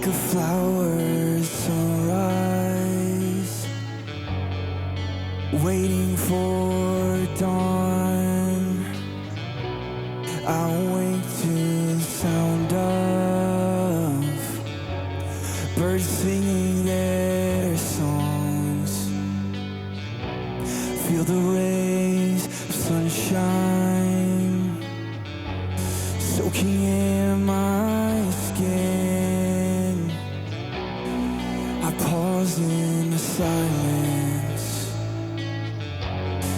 like a flower's sunrise, waiting for dawn. I wake to the sound of birds singing their songs. Feel the rays of sunshine soaking in my skin. I pause in the silence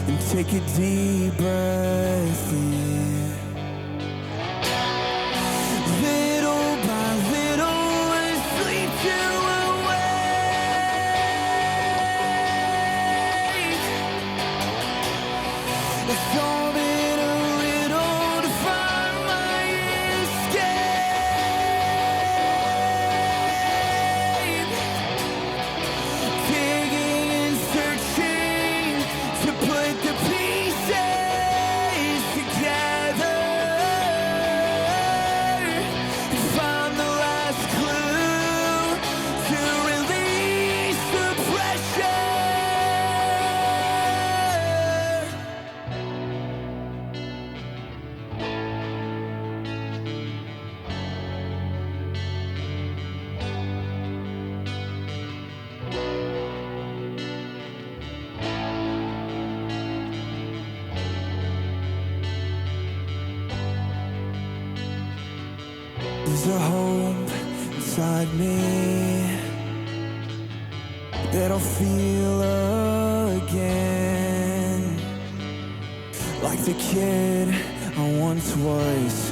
and take a deep breath in. Little by little, I sleep to awake. It's all been a riddle to find my escape. Digging and searching to put the pieces together and find the last clue to release the pressure. There's a hope inside me that I'll feel again, like the kid I once was,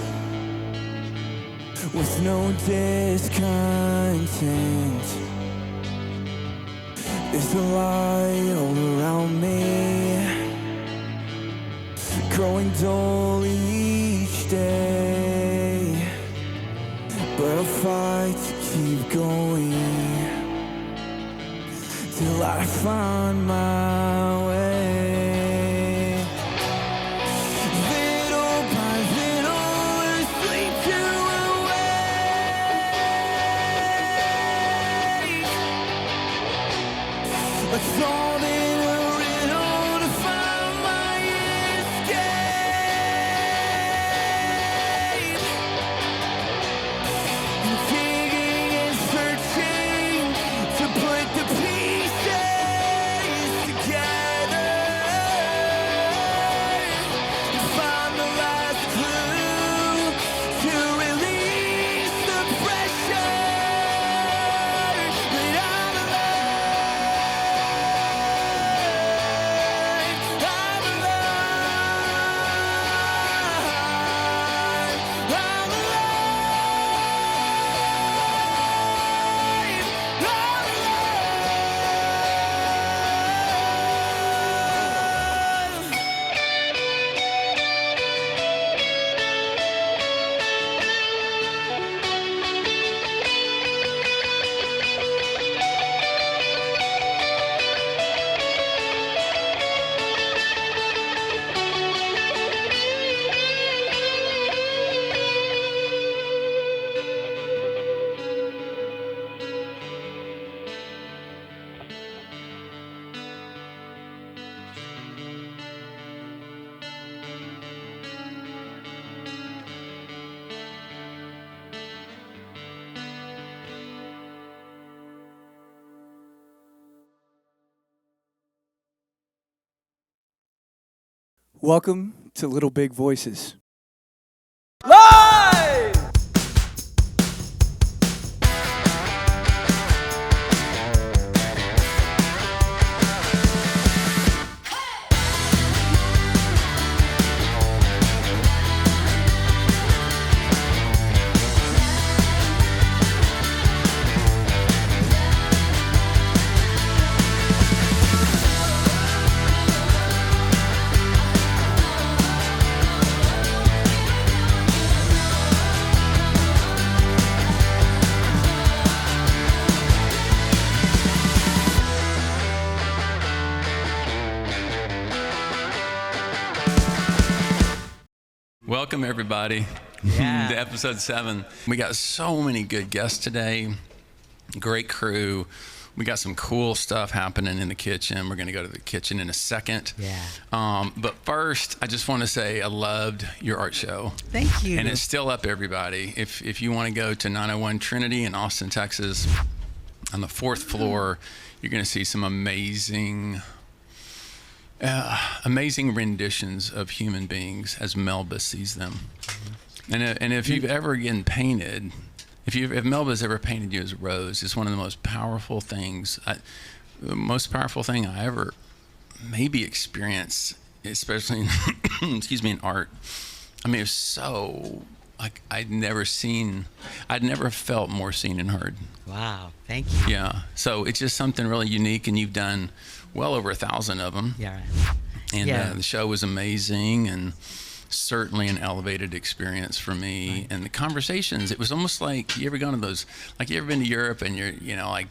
with no discontent. There's a light all around me, growing dull each day, but I'll fight to keep going till I find my way. Little by little, I sleep to awake. It's all been a riddle to find my escape. Digging and searching to put the pieces together and find the last clue to release the pressure. But I'm alive, I'm alive, I'm Welcome to Little Big Voices. Live! Welcome, everybody, to episode 7. We got so many good guests today. Great crew. We got some cool stuff happening in the kitchen. We're going to go to the kitchen in a second. Yeah. But first, I just want to say I loved your art show. Thank you. And it's still up, everybody. If you want to go to 901 Trinity in Austin, Texas, on the 4th floor, you're going to see some amazing renditions of human beings as Melba sees them. And if you've ever again painted, if Melba's ever painted you as a rose, it's one of the most powerful things, the most powerful thing I ever maybe experienced, especially in, excuse me, in art. I mean, it was so, like, I'd never felt more seen and heard. Wow, thank you. Yeah, so it's just something really unique, and you've done well over 1,000 of them. Yeah. And Yeah. The show was amazing, and certainly an elevated experience for me. Right. And the conversations, it was almost like, you ever gone to those, like you ever been to Europe and you're, like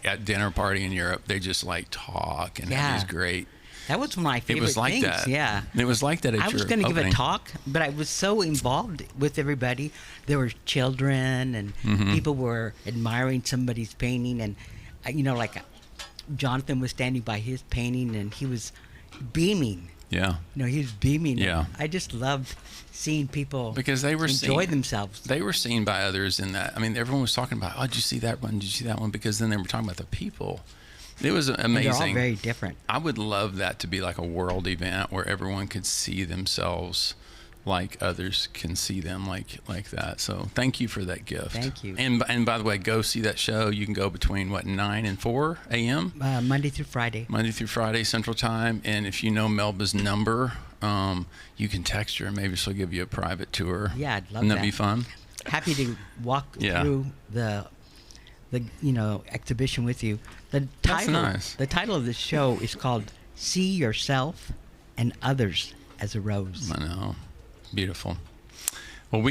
at dinner party in Europe, they just like talk and have these great. That was one of my favorite It was like things. that. Yeah. It was like that at I was your going to give a opening. talk, but I was so involved with everybody. There were children, and Mm-hmm. people were admiring somebody's painting. And, like Jonathan was standing by his painting, and he was beaming. Yeah. He was beaming. Yeah. I just loved seeing people Because they were enjoy seen, themselves. They were seen by others in that. I mean, everyone was talking about, oh, did you see that one? Did you see that one? Because then they were talking about the people. It was amazing. And they're all very different. I would love that to be like a world event where everyone could see themselves like others can see them like that. So thank you for that gift. Thank you. And by the way, go see that show. You can go between 9 and 4 a.m. Monday through Friday. Monday through Friday Central Time. And if you know Melba's number, you can text her and maybe she'll give you a private tour. Yeah, I'd love Wouldn't that. that be fun? Happy to walk Yeah. through the exhibition with you. The That's title nice. The title of the show is called "See Yourself and Others as a Rose." I know. Beautiful. Well,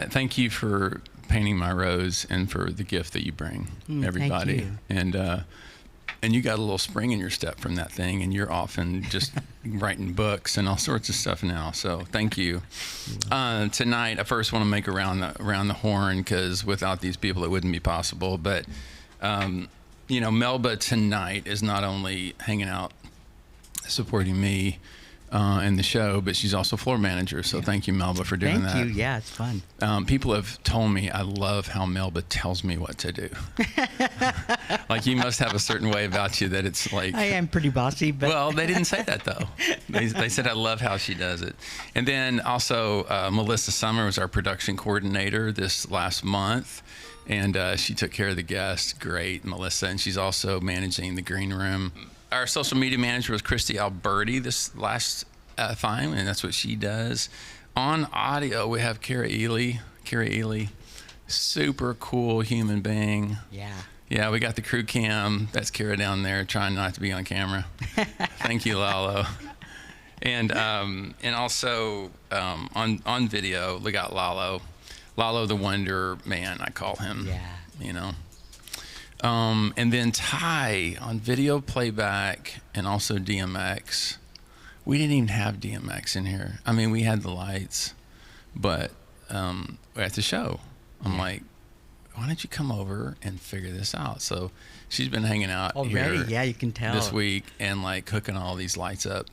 thank you for painting my rose and for the gift that you bring everybody. Thank you. And you got a little spring in your step from that thing, and you're often just writing books and all sorts of stuff now. So thank you. Tonight, I first want to make around the horn, because without these people, it wouldn't be possible. But Melba tonight is not only hanging out, supporting me in the show, but she's also floor manager. So thank you, Melba, for doing that. Thank you. Yeah, it's fun. People have told me, I love how Melba tells me what to do. Like, you must have a certain way about you that it's like. I am pretty bossy, but Well, they didn't say that, though. They said, I love how she does it. And then also, Melissa Summer was our production coordinator this last month. And she took care of the guests. Great, Melissa. And she's also managing the green room. Our social media manager was Christy Alberti this last time, and that's what she does. On audio, we have Kara Ely. Super cool human being. Yeah, we got the crew cam. That's Kara down there trying not to be on camera. Thank you, Lalo. And also on video, we got Lalo the Wonder Man, I call him. Yeah. And then Ty on video playback and also DMX. We didn't even have DMX in here. I mean, we had the lights, but at the show, I'm like, why don't you come over and figure this out? So she's been hanging out Already, here yeah, you can tell. this week and like hooking all these lights up.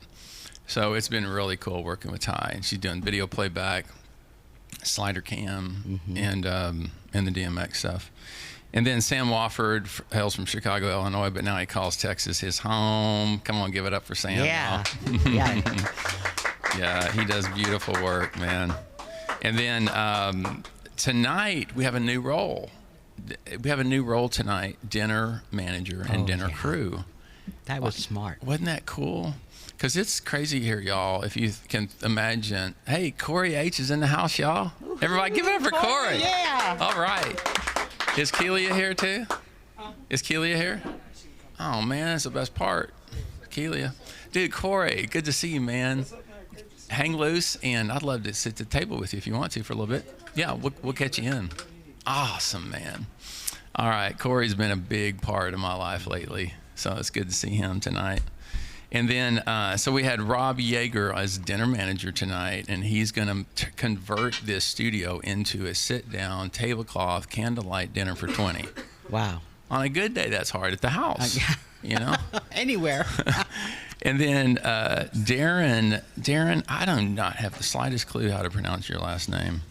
So it's been really cool working with Ty, and she's doing video playback, slider cam, and the DMX stuff. And then Sam Wofford hails from Chicago, Illinois, but now he calls Texas his home. Come on, give it up for Sam. Yeah. now. Yeah, he does beautiful work, man. And then tonight we have a new role. We have a new role tonight, dinner manager and dinner crew. That was smart. Wasn't that cool? Because it's crazy here, y'all. If you can imagine. Hey, Cory H is in the house, y'all. Everybody give it up for Cory. Yeah. All right. Is Kelia here too? Is Kelia here? Oh man, that's the best part. Kelia. Dude, Cory, good to see you, man. Hang loose, and I'd love to sit at the table with you if you want to for a little bit. Yeah, we'll catch you in. Awesome, man. All right, Cory's been a big part of my life lately, so it's good to see him tonight. And then, so we had Rob Yeager as dinner manager tonight, and he's going to convert this studio into a sit-down, tablecloth, candlelight dinner for 20. Wow. On a good day, that's hard at the house, you know? Anywhere. And then Darren, I do not have the slightest clue how to pronounce your last name.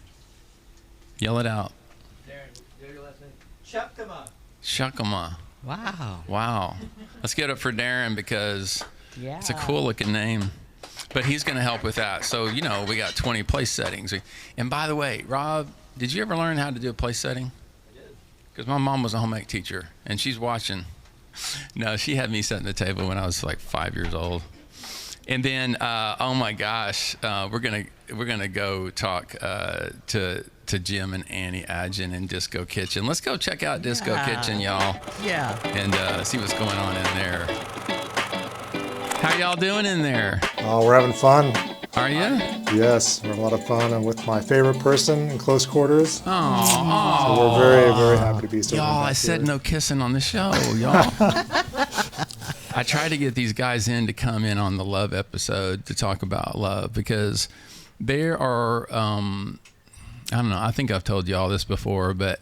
Yell it out. Darren, your last name? Chapkama. Shakama. Wow. Wow. Let's get up for Darren because Yeah. it's a cool looking name. But he's going to help with that. So, you know, we got 20 place settings. And by the way, Rob, did you ever learn how to do a place setting? I did. Because my mom was a home ec teacher, and she's watching. No, she had me setting the table when I was like 5 years old. And then, oh my gosh, we're gonna go talk to Jim and Annie Adjen in Disco Kitchen. Let's go check out Disco Kitchen, y'all. Yeah. And see what's going on in there. How y'all doing in there? Oh, we're having fun. Are you? Yes, we're having a lot of fun. I'm with my favorite person in close quarters. Oh, So we're very, very happy to be serving y'all, back I said here. no kissing on the show, y'all. I try to get these guys in to come in on the love episode to talk about love because there are, I don't know, I think I've told y'all this before, but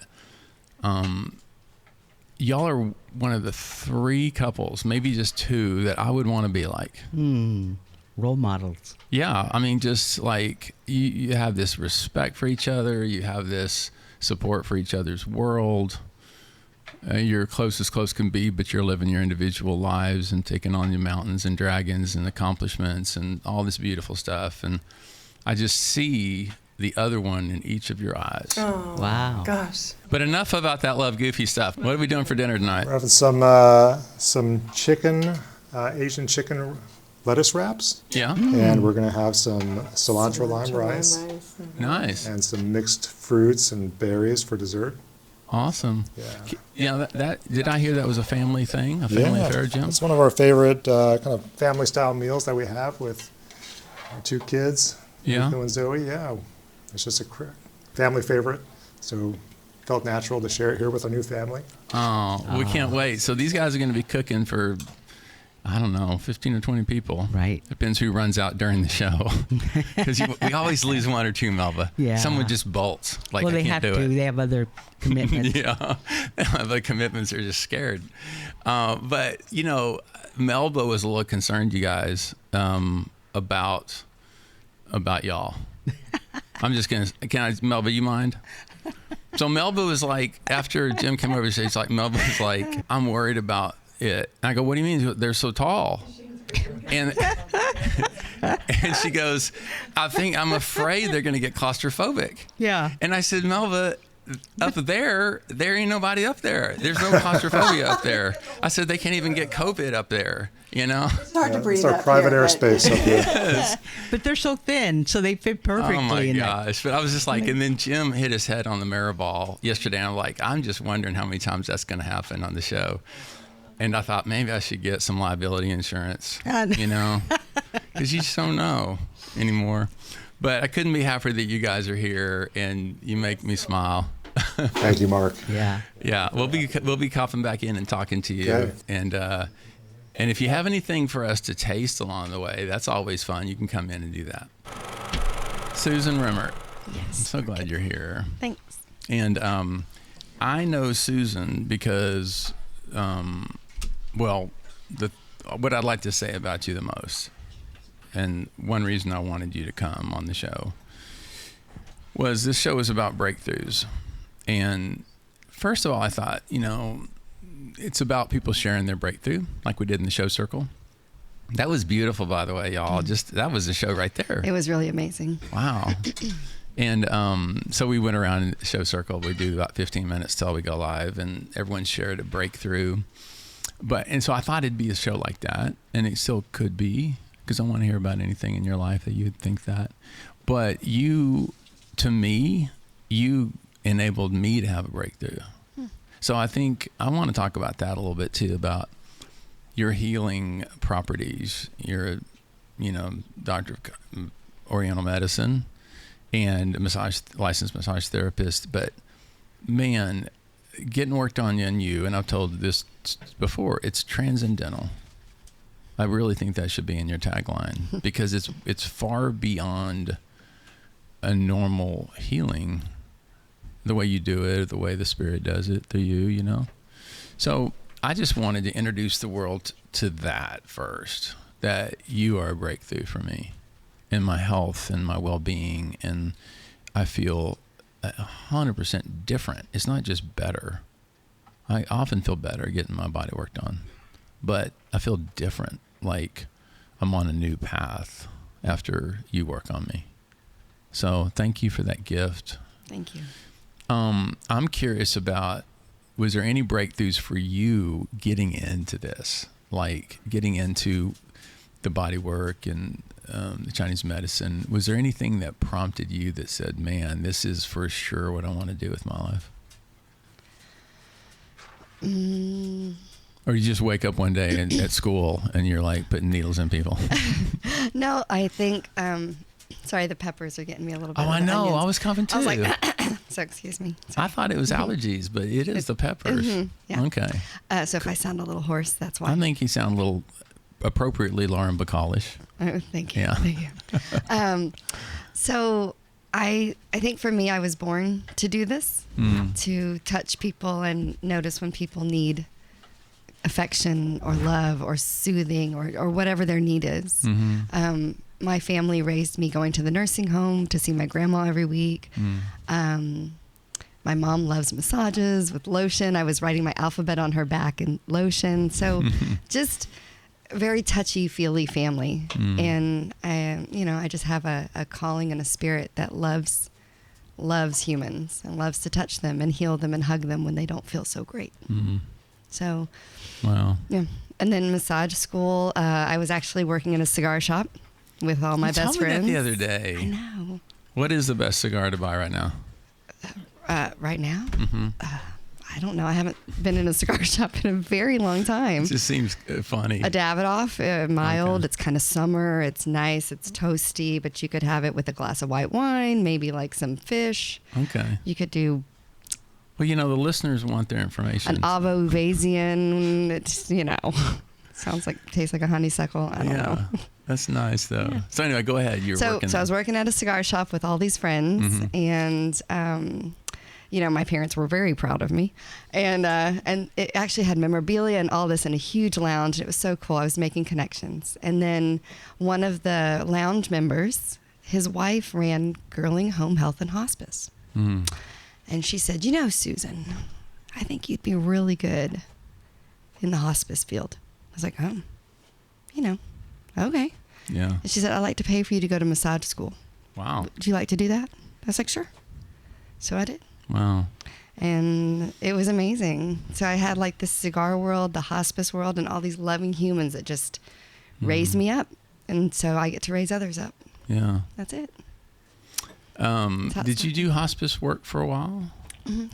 y'all are one of the 3 couples, maybe just 2, that I would want to be like. Role models. Yeah, I mean, just like you have this respect for each other, you have this support for each other's world. You're close as close can be, but you're living your individual lives and taking on your mountains and dragons and accomplishments and all this beautiful stuff. And I just see the other one in each of your eyes. Oh, Wow. gosh. But enough about that love goofy stuff. What are we doing for dinner tonight? We're having some chicken, Asian chicken lettuce wraps, Yeah, and we're going to have some cilantro lime rice nice, and some mixed fruits and berries for dessert. awesome. Yeah. Yeah, that did I hear that was a family thing, a family affair, Jim? It's one of our favorite kind of family-style meals that we have with our 2 kids, Yeah. Nico and Zoe. Yeah, it's just a family favorite, so felt natural to share it here with our new family. Oh, we can't wait. So these guys are going to be cooking for, I don't know, 15 or 20 people. Right. Depends who runs out during the show. Because we always lose 1 or 2, Melba. Yeah. Someone just bolts. Like, Well, I they can't have do to. it. They have other commitments. Yeah. The commitments are just scared. But, you know, Melba was a little concerned, you guys, about y'all. I'm just going to, Melba, you mind? So Melba was like, after Jim came over, she's like, Melba was like, I'm worried about it. And I go, what do you mean? They're so tall. And and she goes, I'm afraid they're going to get claustrophobic. Yeah. And I said, Melba, up there ain't nobody up there. There's no claustrophobia up there. I said, they can't even get COVID up there, you know? It's hard to breathe It's our up private here, airspace up here. But they're so thin, so they fit perfectly Oh my in there. gosh. But I was just like, and then Jim hit his head on the mirror ball yesterday. And I'm like, I'm just wondering how many times that's going to happen on the show. And I thought maybe I should get some liability insurance, you know, because you just don't know anymore. But I couldn't be happier that you guys are here and you make me smile. Thank you, Mark. Yeah. Yeah, we'll be coughing back in and talking to you. Okay. And if you have anything for us to taste along the way, that's always fun. You can come in and do that. Susan Remmert. Yes. I'm so glad you're here. Thanks. And I know Susan because, what I'd like to say about you the most, and one reason I wanted you to come on the show, was this show is about breakthroughs. And first of all, I thought, you know, it's about people sharing their breakthrough, like we did in the show circle. That was beautiful, by the way, y'all. Just that was the show right there. It was really amazing. Wow. And so we went around in the show circle. We do about 15 minutes till we go live, and everyone shared a breakthrough. And so I thought it'd be a show like that, and it still could be, because I want to hear about anything in your life that you'd think that. But you, to me, you enabled me to have a breakthrough. So I think I want to talk about that a little bit too, about your healing properties. You're, you know, doctor of Oriental medicine and licensed massage therapist. But man, getting worked on you, and I've told this before, it's transcendental. I really think that should be in your tagline because it's far beyond a normal healing, the way you do it, the way the spirit does it through you, you know. So I just wanted to introduce the world to that first, that you are a breakthrough for me in my health and my well-being. And I feel 100% different. It's not just better. I often feel better getting my body work done, but I feel different. Like I'm on a new path after you work on me. So thank you for that gift. Thank you. I'm curious about, was there any breakthroughs for you getting into this, like getting into the body work and the Chinese medicine? Was there anything that prompted you that said, man, this is for sure what I want to do with my life? Or you just wake up one day at school and you're like putting needles in people? No, I think, sorry, the peppers are getting me a little bit. Oh, I know. Onions. I was coughing too. I was like, so excuse me. I thought it was allergies, but it is the peppers. Yeah. Okay. So if I sound a little hoarse, that's why. I think you sound a little appropriately Lauren Bacallish. Oh, thank you. Yeah. Thank you. So I think for me, I was born to do this, to touch people and notice when people need affection or love or soothing or whatever their need is. My family raised me going to the nursing home to see my grandma every week. My mom loves massages with lotion. I was writing my alphabet on her back in lotion. So just very touchy-feely family. And I just have a calling and a spirit that loves humans and loves to touch them and heal them and hug them when they don't feel so great. So, wow. Yeah. And then massage school, I was actually working in a cigar shop with all my best friends. Told me that the other day. I know. What is the best cigar to buy right now? Right now? I don't know. I haven't been in a cigar shop in a very long time. It just seems funny. A Davidoff, mild. Okay. It's kind of summer. It's nice. It's toasty, but you could have it with a glass of white wine, maybe like some fish. Okay. You could do Well, the listeners want their information. an Avo Uvasian. It's, tastes like a honeysuckle. I don't know. That's nice, though. Yeah. So anyway, go ahead. You're working. So I was working at a cigar shop with all these friends, and my parents were very proud of me, and it actually had memorabilia and all this in a huge lounge. It was so cool. I was making connections, and then one of the lounge members, his wife ran Girling Home Health and Hospice, and she said, Susan, I think you'd be really good in the hospice field. I was like, oh, okay. Yeah. And she said, I'd like to pay for you to go to massage school. Wow. Would you like to do that? I was like, sure. So I did. Wow. And it was amazing. So I had like the cigar world, the hospice world, and all these loving humans that just raised me up. And so I get to raise others up. Yeah. That's it. Did you do hospice work for a while?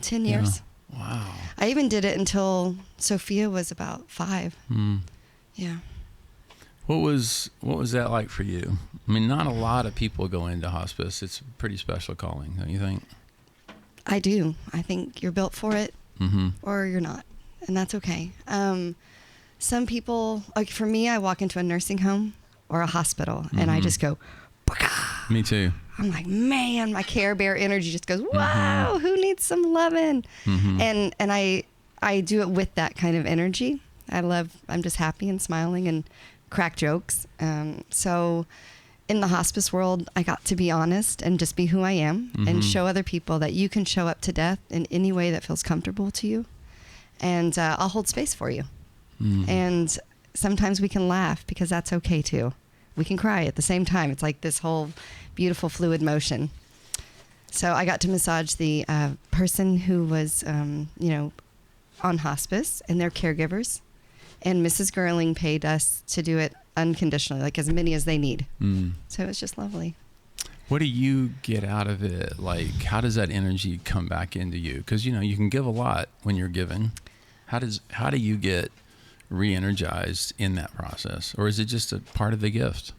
10 years. Yeah. Wow. I even did it until Sophia was about 5. Yeah. What was that like for you? I mean, not a lot of people go into hospice. It's a pretty special calling, don't you think? I do. I think you're built for it, or you're not, and that's okay. Some people, like for me, I walk into a nursing home or a hospital, and I just go, Baka! Me too. I'm like, man, my Care Bear energy just goes, wow, who needs some loving? And I do it with that kind of energy. I'm just happy and smiling and crack jokes. So in the hospice world, I got to be honest and just be who I am and show other people that you can show up to death in any way that feels comfortable to you. And I'll hold space for you. And sometimes we can laugh because that's okay too. We can cry at the same time. It's like this whole beautiful fluid motion. So I got to massage the person who was, on hospice and their caregivers. And Mrs. Girling paid us to do it unconditionally, like as many as they need. So it was just lovely. What do you get out of it? Like, how does that energy come back into you? Because, you can give a lot when you're giving. How do you get re-energized in that process? Or is it just a part of the gift?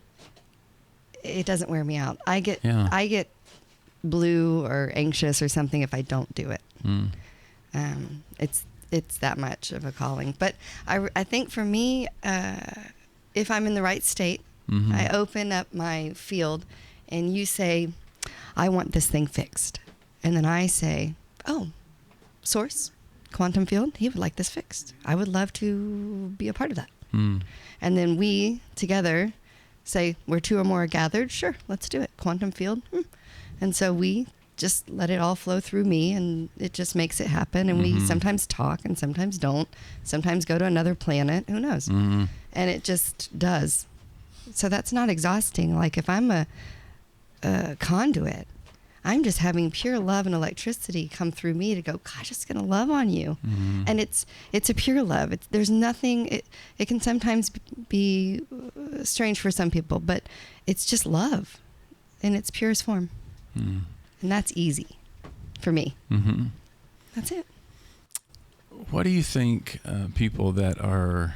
It doesn't wear me out. I get blue or anxious or something if I don't do it. It's that much of a calling. But I think for me, if I'm in the right state, I open up my field and you say, I want this thing fixed. And then I say, oh, source, quantum field, he would like this fixed. I would love to be a part of that. Mm. And then we together say, where two or more are gathered, sure, let's do it. Quantum field. And so we just let it all flow through me, and it just makes it happen. And we sometimes talk and sometimes don't. Sometimes go to another planet. Who knows? And it just does. So that's not exhausting. Like if I'm a conduit, I'm just having pure love and electricity come through me to go, God, I'm just going to love on you. And it's a pure love. There's nothing, it can sometimes be strange for some people, but it's just love in its purest form. And that's easy for me. That's it. What do you think people that are,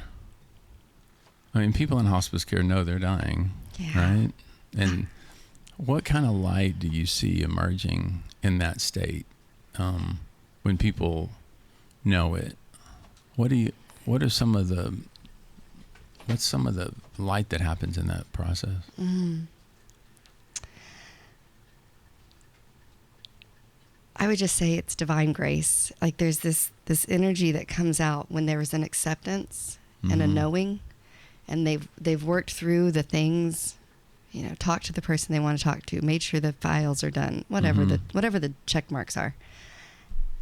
people in hospice care know they're dying, right? And what kind of light do you see emerging in that state when people know it? What's some of the light that happens in that process? I would just say it's divine grace. Like there's this energy that comes out when there is an acceptance and a knowing, and they've worked through the things, talked to the person they want to talk to, made sure the files are done, whatever the check marks are.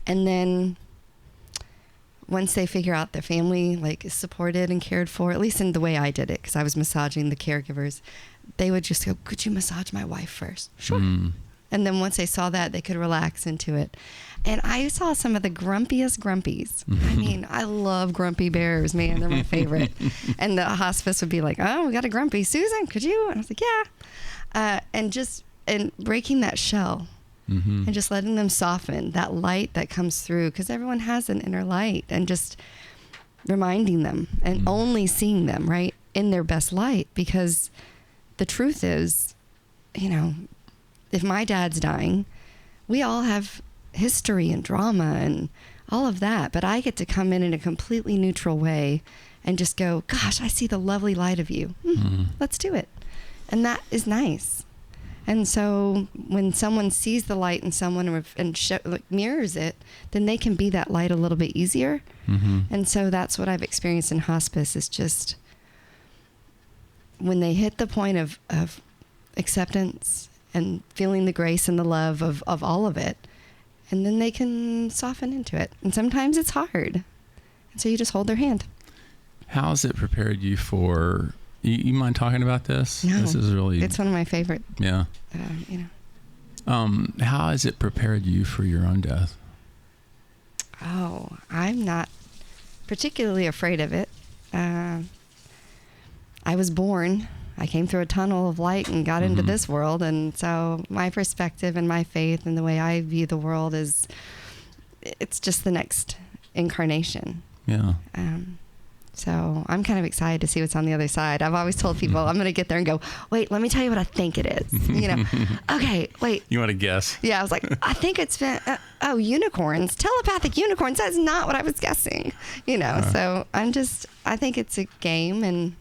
And then once they figure out their family is supported and cared for, at least in the way I did it, because I was massaging the caregivers, they would just go, could you massage my wife first? Sure. And then once they saw that, they could relax into it. And I saw some of the grumpiest grumpies. I love grumpy bears, man. They're my favorite. And the hospice would be like, oh, we got a grumpy. Susan, could you? And I was like, yeah. And breaking that shell and just letting them soften that light that comes through, because everyone has an inner light, and just reminding them and only seeing them, right, in their best light. Because the truth is, if my dad's dying, we all have history and drama and all of that, but I get to come in a completely neutral way and just go, gosh, I see the lovely light of you. Let's do it. And that is nice. And so when someone sees the light in someone and mirrors it, then they can be that light a little bit easier. And so that's what I've experienced in hospice, is just when they hit the point of acceptance and feeling the grace and the love of all of it, and then they can soften into it. And sometimes it's hard. And so you just hold their hand. How has it prepared you for, you mind talking about this? No, this is really, it's one of my favorite. Yeah. How has it prepared you for your own death? Oh, I'm not particularly afraid of it. I was born, I came through a tunnel of light and got into this world. And so my perspective and my faith and the way I view the world is, it's just the next incarnation. Yeah. So I'm kind of excited to see what's on the other side. I've always told people I'm going to get there and go, wait, let me tell you what I think it is. Okay, wait. You want to guess? Yeah, I was like, I think it's been, unicorns, telepathic unicorns. That's not what I was guessing, So I think it's a game, and,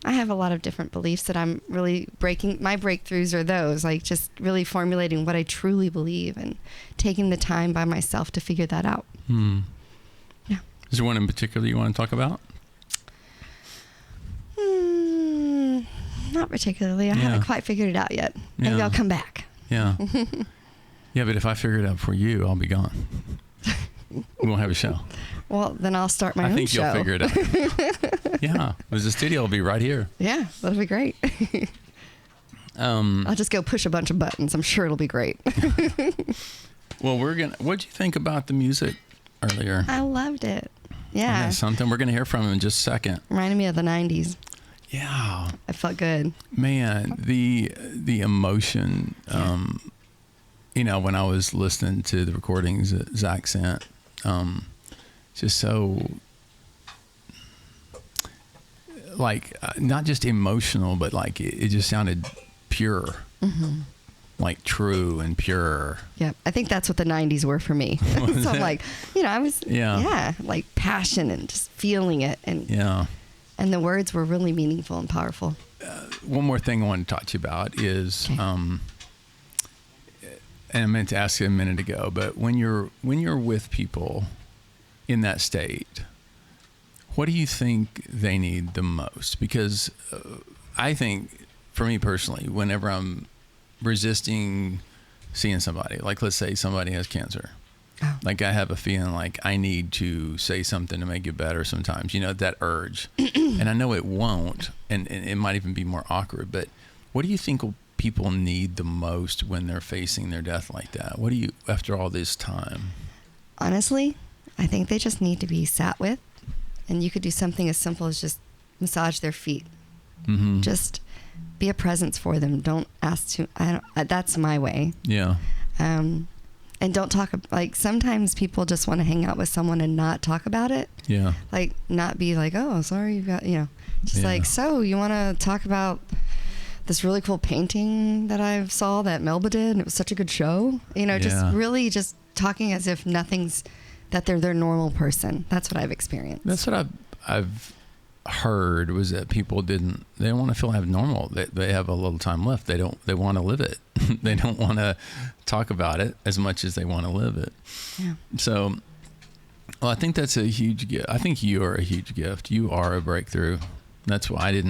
I have a lot of different beliefs that I'm really breaking. My breakthroughs are those, just really formulating what I truly believe and taking the time by myself to figure that out. Yeah. Is there one in particular you want to talk about? Not particularly. I haven't quite figured it out yet. Maybe I'll come back. Yeah. Yeah, but if I figure it out for you, I'll be gone. We won't have a show. Well, then I'll start my own show. I think you'll figure it out. Yeah, because the studio will be right here. Yeah, that'll be great. I'll just go push a bunch of buttons. I'm sure it'll be great. Well, what'd you think about the music earlier? I loved it. Yeah. That's something we're going to hear from him in just a second. Reminded me of the 90s. Yeah. It felt good. Man, the emotion, when I was listening to the recordings that Zach sent, just so, not just emotional, but it just sounded pure. Like true and pure. Yeah, I think that's what the 90s were for me. So I'm like, I was, passion and just feeling it. And the words were really meaningful and powerful. One more thing I want to talk to you about is and I meant to ask you a minute ago, but when you're with people in that state, what do you think they need the most? Because I think, for me personally, whenever I'm resisting seeing somebody, like let's say somebody has cancer, like I have a feeling like I need to say something to make it better sometimes, that urge. And I know it won't, and it might even be more awkward, but what do you think people need the most when they're facing their death like that? What do you, after all this time? Honestly, I think they just need to be sat with, and you could do something as simple as just massage their feet. Mm-hmm. Just be a presence for them. Don't ask to, that's my way. Yeah. And don't talk, like sometimes people just want to hang out with someone and not talk about it. Yeah. Like not be like, oh, sorry, you've got, just like, so you want to talk about this really cool painting that I saw that Melba did and it was such a good show, just really just talking as if that they're their normal person. That's what I've experienced. That's what I've heard, was that people they don't want to feel abnormal. They have a little time left. They want to live it. They don't want to talk about it as much as they want to live it. Yeah. So, well, I think that's a huge gift. I think you are a huge gift. You are a breakthrough. That's why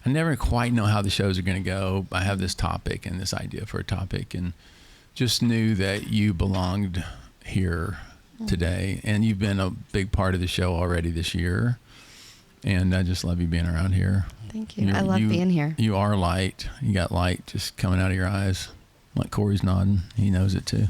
I never quite know how the shows are going to go. I have this topic and this idea for a topic, and just knew that you belonged here today, and you've been a big part of the show already this year. And I just love you being around here. Thank you. I love being here. You are light. You got light just coming out of your eyes. Like Cory's nodding. He knows it too.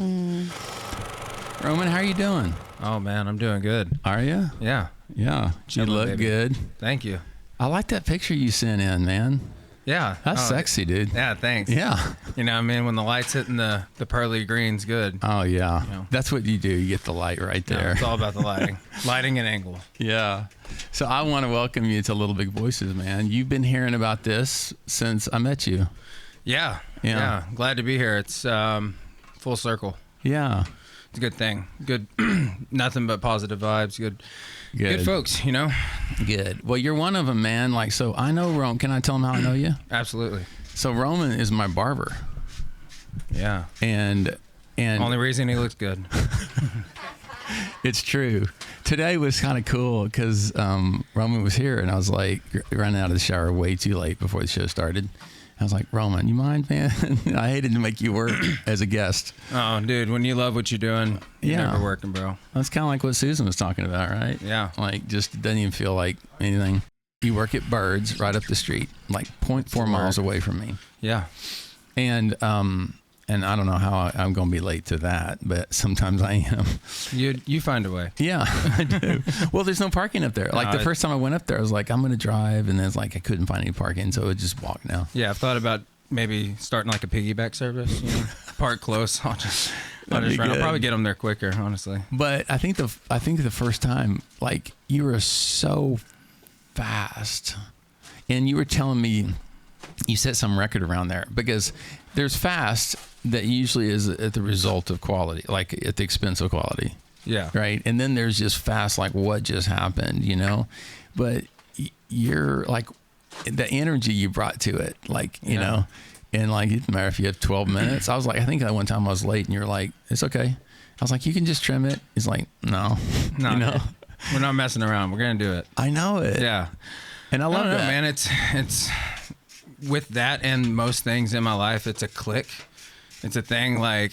Roman, how are you doing? Oh, man, I'm doing good. Are you? Yeah. Yeah. You look baby. good. Thank you. I like that picture you sent in, man. Yeah. That's sexy, dude. Yeah, thanks. Yeah. When the light's hitting the pearly green's good. Oh, yeah. You know. That's what you do. You get the light right there. Yeah, it's all about the lighting. Lighting and angle. Yeah. So I want to welcome you to Little Big Voices, man. You've been hearing about this since I met you. Yeah. Yeah. Glad to be here. It's full circle. Yeah. It's a good thing. Good. Nothing but positive vibes. Good folks, Good. Well, you're one of them, man. Like, so I know Roman. Can I tell him how I know you? Absolutely. So Roman is my barber. Yeah. And only reason he looks good. It's true. Today was kind of cool because Roman was here, and I was like running out of the shower way too late before the show started. I was like, Roman, you mind, man? I hated to make you work as a guest. Oh, dude, when you love what you're doing, you're never working, bro. That's kind of like what Susan was talking about, right? Yeah. Like, just doesn't even feel like anything. You work at Birds right up the street, like 0.4 miles away from me. Yeah. And I don't know how I'm going to be late to that, but sometimes I am. You find a way. Yeah, I do. Well, there's no parking up there. Like the first time I went up there, I was like, I'm going to drive. And then it's like, I couldn't find any parking. So I would just walk now. Yeah. I've thought about maybe starting like a piggyback service, park close. I'll just run. I'll probably get them there quicker, honestly. But I think the first time, like, you were so fast, and you were telling me you set some record around there, because there's fast that usually is at the result of quality, like at the expense of quality. Yeah. Right. And then there's just fast, like what just happened, but you're like the energy you brought to it, like, you know, and like, it doesn't matter if you have 12 minutes. I was like, I think that one time I was late and you're like, it's okay. I was like, you can just trim it. He's like, no, we're not messing around. We're going to do it. I know it. Yeah. And I love that, man. It's with that and most things in my life, it's a click. It's a thing, like,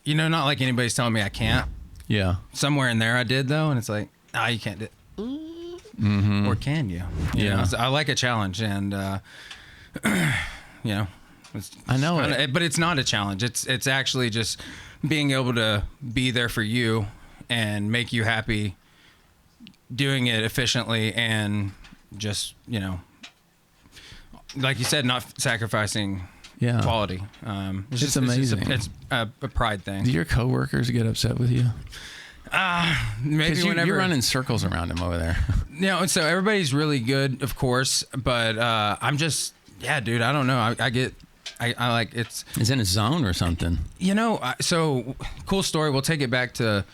not like anybody's telling me I can't. Yeah. Somewhere in there I did, though, and it's like, you can't do it. Mm-hmm. Or can you? Yeah. So I like a challenge, and, I know it. But it's not a challenge. It's actually just being able to be there for you and make you happy, doing it efficiently, and just, like you said, not sacrificing quality. It's amazing. It's a pride thing. Do your coworkers get upset with you? Maybe whenever you're running circles around them over there. So everybody's really good, of course, but I'm just, dude, I don't know. I like it's in a zone or something. So cool story. We'll take it back to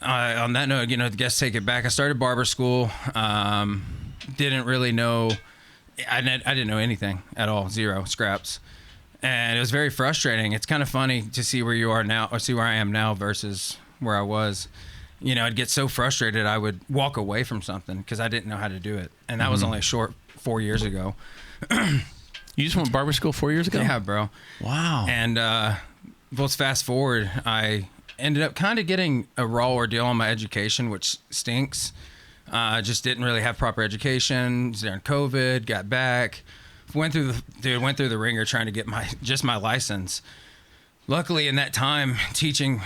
on that note. The guests take it back. I started barber school. Didn't really know. I didn't know anything at all. Zero scraps. And it was very frustrating. It's kind of funny to see where you are now, or see where I am now versus where I was. You know, I'd get so frustrated I would walk away from something because I didn't know how to do it. And that was only a short 4 years ago. You just went barber school 4 years ago? Yeah, bro. Wow. And let's fast forward. I ended up kind of getting a raw ordeal on my education, which stinks. Just didn't really have proper education. Was during COVID, got back. Went through the ringer trying to get my license. Luckily, in that time, teaching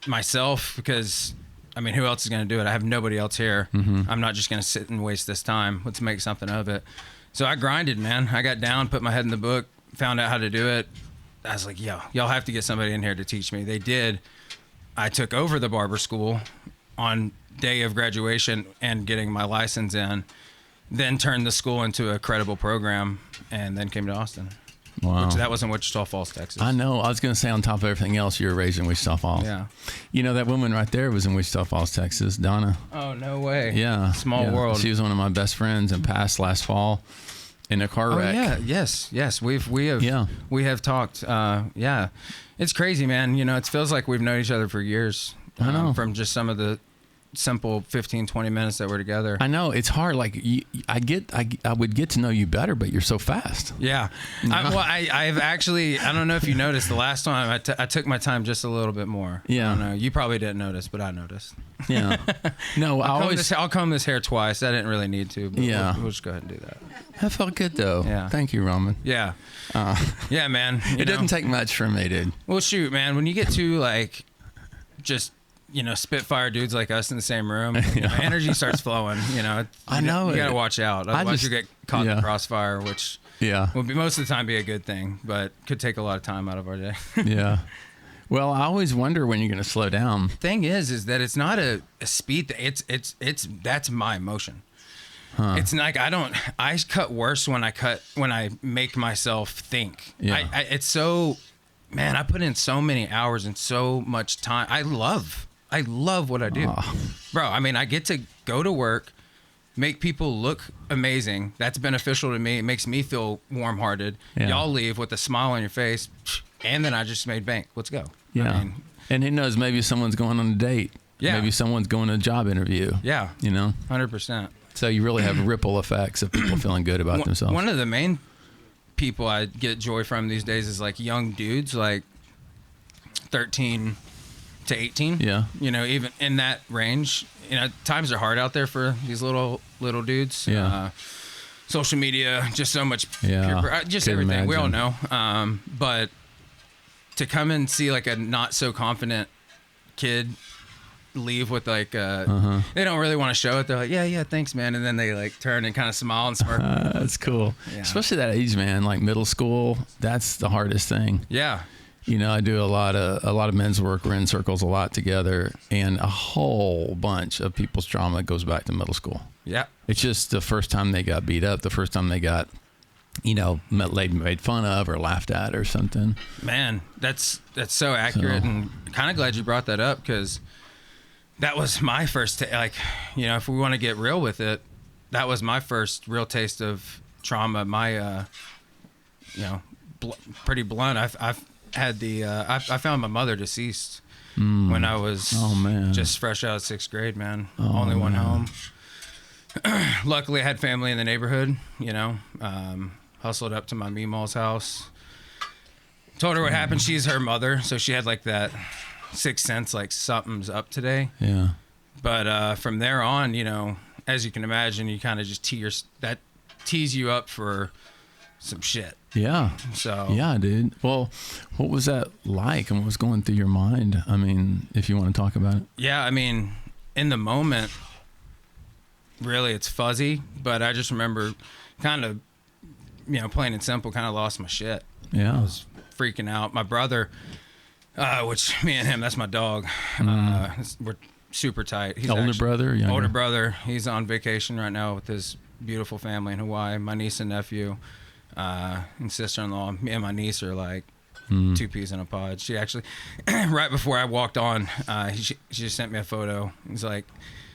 myself, because I mean, who else is going to do it? I have nobody else here. I'm not just going to sit and waste this time. Let's make something of it. So I grinded, man. I got down, put my head in the book, found out how to do it. I was like, yo, y'all have to get somebody in here to teach me. They did. I took over the barber school on day of graduation and getting my license in, then turned the school into a credible program, and then came to Austin. Wow. Which that was in Wichita Falls, Texas. I know. I was going to say, on top of everything else, you were raised in Wichita Falls. Yeah. You know, that woman right there was in Wichita Falls, Texas, Donna. Oh, no way. Yeah. Small world. She was one of my best friends and passed last fall in a car wreck. Oh, yeah. Yes. We have talked. Yeah. It's crazy, man. You know, it feels like we've known each other for years. I know. From just some of the simple 15, 20 minutes that we're together. I know. It's hard. Like, I would get to know you better, but you're so fast. Yeah. I've actually, I don't know if you noticed, the last time I took my time just a little bit more. Yeah. I don't know. You probably didn't notice, but I noticed. Yeah. No, I'll comb this hair twice. I didn't really need to, but Yeah. we'll just go ahead and do that. That felt good, though. Yeah. Thank you, Roman. Yeah. Yeah, man. It doesn't take much from me, dude. Well, shoot, man. When you get to, like, just, you know, spitfire dudes like us in the same room, my energy starts flowing, you know. I know You got it. to watch out. Otherwise you get caught in the crossfire, which will be most of the time be a good thing, but could take a lot of time out of our day. Yeah. Well, I always wonder when you're going to slow down. Thing is that it's not a speed. It's that's my emotion. Huh. It's like I cut worse when I make myself think. Yeah. It's so, man, I put in so many hours and so much time. I love what I do. Oh. Bro, I mean, I get to go to work, make people look amazing. That's beneficial to me. It makes me feel warm-hearted. Yeah. Y'all leave with a smile on your face, and then I just made bank. Let's go. Yeah. I mean, And who knows, maybe someone's going on a date. Yeah. Maybe someone's going to a job interview. yeah, You know? 100%. So you really have ripple effects of people feeling good about themselves. One of the main people I get joy from these days is like young dudes, like 13 to 18. Yeah. You know, even in that range. You know, times are hard out there for these little dudes. Yeah. Social media, just so much. Yeah. Just Could everything. We all imagine. know. But to come and see like a not so confident kid leave with like they don't really want to show it. They're like, yeah, thanks, man, and then they like turn and kind of smile and smirk. That's cool. Yeah. Especially that age, man, like middle school. That's the hardest thing. Yeah. You know, I do a lot of men's work. We're in circles a lot together, and a whole bunch of people's trauma goes back to middle school. Yeah. It's just the first time they got beat up, the first time they got, you know, made fun of or laughed at or something. Man, that's so accurate, and kind of glad you brought that up, because that was my first like, you know, if we want to get real with it, that was my first real taste of trauma. My you know, pretty blunt. I've had the I found my mother deceased when I was just fresh out of 6th grade, man. Only one home. Luckily I had family in the neighborhood, you know. Hustled up to my Meemaw's house, told her what happened. She's her mother, so she had like that sixth sense, like something's up today. Yeah. But from there on, you know, as you can imagine, you kind of just tease you up for some shit. Yeah. So yeah, dude. Well, what was that like, and what was going through your mind? I mean, if you want to talk about it. Yeah, I mean, in the moment, really, it's fuzzy. But I just remember, kind of, you know, plain and simple, kind of lost my shit. Yeah. I was freaking out. My brother, which me and him, that's my dog. We're super tight. He's Older brother, younger? Older brother. He's on vacation right now with his beautiful family in Hawaii. My niece and nephew, and sister-in-law. Me and my niece are like two peas in a pod. She actually, right before I walked on, she just sent me a photo. He's like,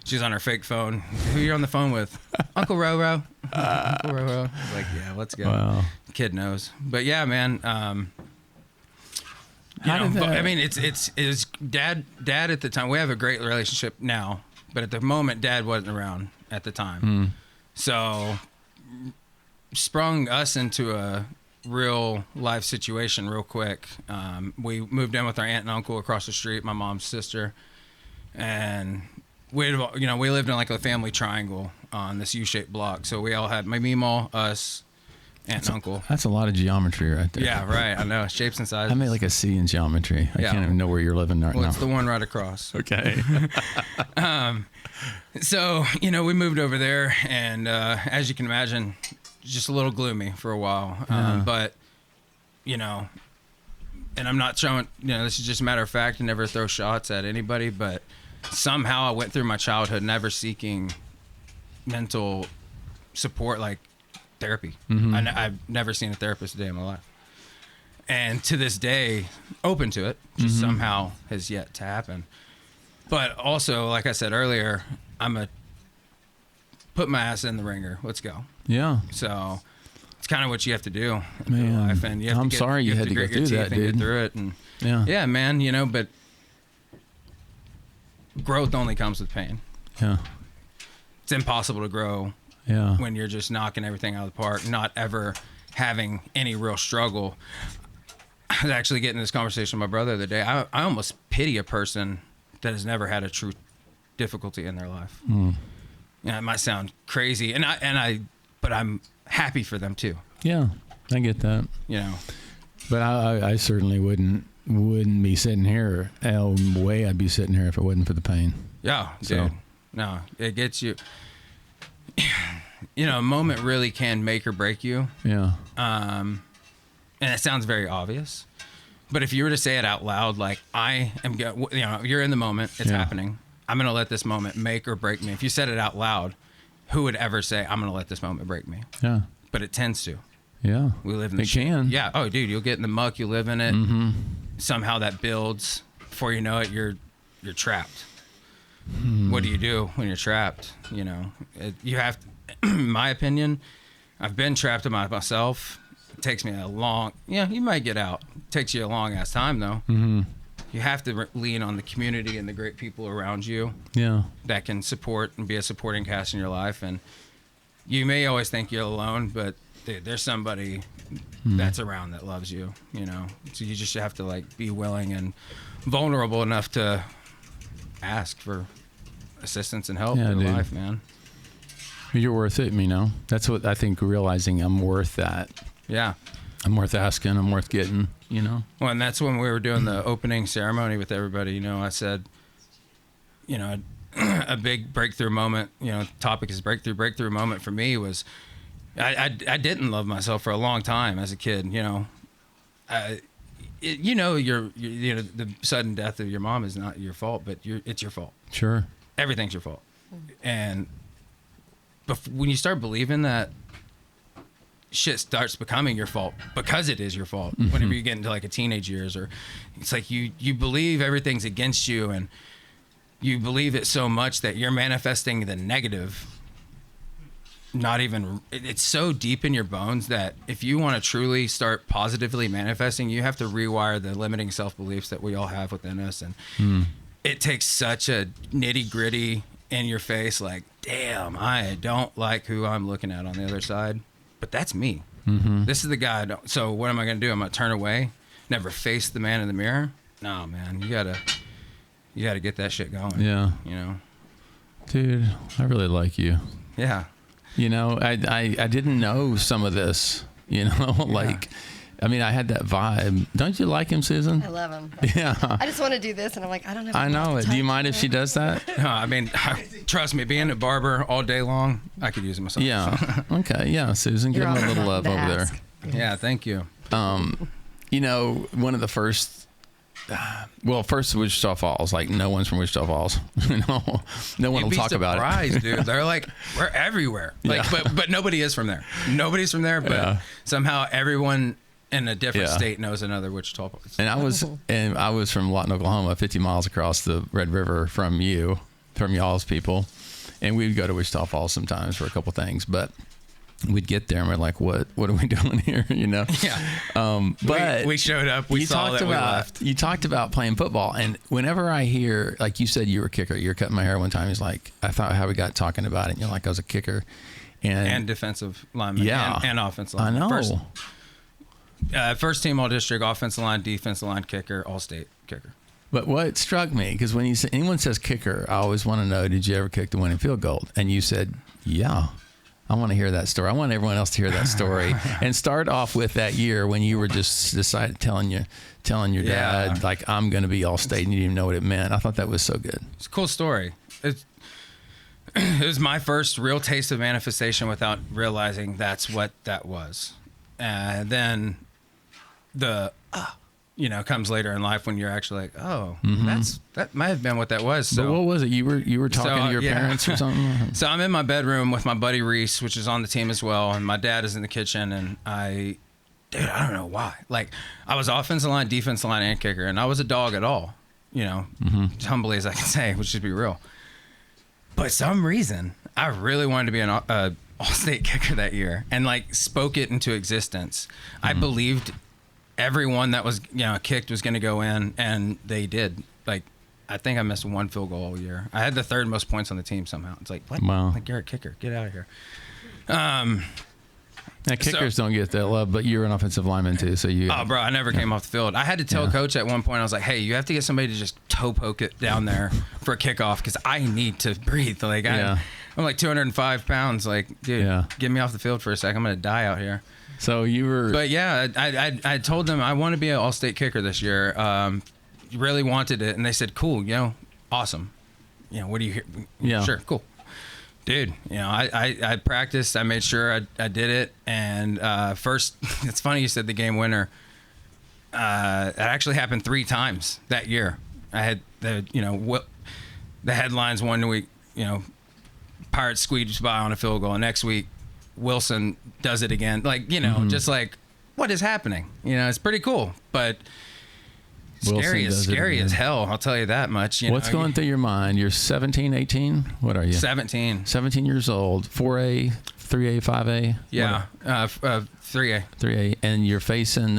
she's on her fake phone. Who you on the phone with? Uncle Roro. Uncle Roro. I was like, yeah, let's go. Wow. Kid knows. But yeah, man, How did that? I mean, it's dad at the time. We have a great relationship now, but at the moment, Dad wasn't around at the time. So sprung us into a real life situation real quick. We moved in with our aunt and uncle across the street, my mom's sister, and we lived in like a family triangle on this U-shaped block. So we all had my meemaw, us, aunt and uncle. That's a lot of geometry right there. Yeah, right. I know, shapes and sizes. I made like a C in geometry. I can't even know where you're living right now. It's the one right across. Okay. So, we moved over there, and as you can imagine, just a little gloomy for a while. But, and I'm not showing, this is just a matter of fact. I never throw shots at anybody, but somehow I went through my childhood never seeking mental support like therapy. I've never seen a therapist a day in my life. And to this day, open to it, just somehow has yet to happen. But also, like I said earlier, I'm a put my ass in the ringer. Let's go. Yeah. So it's kind of what you have to do in Man, life. And you have I'm to sorry you had to go grit your through teeth that, and dude. Get through it. And Yeah. man, but growth only comes with pain. Yeah. It's impossible to grow Yeah. when you're just knocking everything out of the park, not ever having any real struggle. I was actually getting this conversation with my brother the other day. I almost pity a person that has never had a true difficulty in their life. It might sound crazy, but I'm happy for them too. Yeah. I get that. But I certainly wouldn't be sitting here. Way I'd be sitting here if it wasn't for the pain. Yeah, dude. So. No, it gets you. A moment really can make or break you. Yeah. And it sounds very obvious, but if you were to say it out loud, like I am, you're in the moment, it's happening. I'm going to let this moment make or break me. If you said it out loud, who would ever say, I'm going to let this moment break me? Yeah. But it tends to. Yeah. We live in the It can. Yeah. Oh, dude, you'll get in the muck. You live in it. Somehow that builds. Before you know it, you're trapped. What do you do when you're trapped? You have to, in my opinion, I've been trapped in myself. It takes me a long, you might get out. It takes you a long ass time though. You have to lean on the community and the great people around you. Yeah. That can support and be a supporting cast in your life. And you may always think you're alone, but dude, there's somebody that's around that loves you, So you just have to be willing and vulnerable enough to ask for assistance and help in life, man. You're worth it, That's what I think, realizing I'm worth that. Yeah. I'm worth asking, I'm worth getting, Well, and that's when we were doing the opening ceremony with everybody, I said, a big breakthrough moment, topic is breakthrough moment for me was I didn't love myself for a long time as a kid, the sudden death of your mom is not your fault, but it's your fault. Sure. Everything's your fault. And when you start believing that, shit starts becoming your fault because it is your fault. Whenever you get into a teenage years, or it's like you believe everything's against you, and you believe it so much that you're manifesting the negative. It's so deep in your bones that if you want to truly start positively manifesting, you have to rewire the limiting self-beliefs that we all have within us. And it takes such a nitty gritty in your face, damn, I don't like who I'm looking at on the other side, but that's me. This is the guy. So what am I going to do? I'm going to turn away, never face the man in the mirror. No, man, you gotta get that shit going. Yeah. Dude, I really like you. Yeah. I didn't know some of this, I mean, I had that vibe. Don't you like him, Susan? I love him. Yeah. I just want to do this, and I'm like, I don't have. I know it. Do you mind if she does that? No, I mean, trust me, being a barber all day long, I could use it myself. Yeah. Okay. Yeah, Susan, give him a little love over there. Yeah, thank you. One of the first. First Wichita Falls. No one's from Wichita Falls. No one will talk about it. Dude. They're we're everywhere. But nobody is from there. Nobody's from there. But somehow everyone in a different state knows another Wichita Falls. And I was from Lawton, Oklahoma, 50 miles across the Red River from y'all's people, and we'd go to Wichita Falls sometimes for a couple things. But we'd get there and we're like, what are we doing here? You know? Yeah. But we showed up. We saw that we left. You talked about playing football, and whenever I hear, like you said, you were a kicker. You were cutting my hair one time. He's like, I thought how we got talking about it. And you're like, I was a kicker, and defensive lineman. Yeah, and offensive lineman. I know. First team all district, offensive line, defensive line, kicker, all state kicker. But what struck me, because when anyone says kicker, I always want to know, did you ever kick the winning field goal? And you said, yeah. I want to hear that story. I want everyone else to hear that story. And start off with that year when you were just telling your dad, like, I'm going to be all state, and you didn't even know what it meant. I thought that was so good. It's a cool story. It was my first real taste of manifestation without realizing that's what that was. Then comes later in life when you're actually like, oh, that might have been what that was. So but what was it? You were talking to your parents or something? So I'm in my bedroom with my buddy Reese, which is on the team as well, and my dad is in the kitchen, and I don't know why. Like, I was offensive line, defensive line, and kicker, and I was a dog at all, as humbly as I can say, which should be real. But some reason, I really wanted to be an all-state kicker that year, and like spoke it into existence. I believed everyone that was kicked was going to go in, and they did. Like, I think I missed one field goal all year. I had the third most points on the team somehow. It's like, what? Wow. Like, you're a kicker. Get out of here. Now, kickers don't get that love, but you're an offensive lineman too, so you. Oh, bro, I never came off the field. I had to tell coach at one point, I was like, hey, you have to get somebody to just toe poke it down there for a kickoff because I need to breathe. Like, I'm like 205 pounds. Like, dude, get me off the field for a second. I'm going to die out here. So you were. But yeah, I told them I want to be an all-state kicker this year. Really wanted it, and they said, cool, awesome. What do you hear? Yeah. Sure, cool. Dude, I practiced. I made sure I did it. And first, it's funny you said the game winner. It actually happened 3 times that year. I had the headlines one week, Pirates squeezed by on a field goal. Next week, Wilson does it again. Like, just like, what is happening? It's pretty cool, but scary as hell. I'll tell you that much. What's going through your mind? You're 17, 18? What are you? 17. 17 years old. 4A, 3A, 5A? Yeah, 3A. 3A. And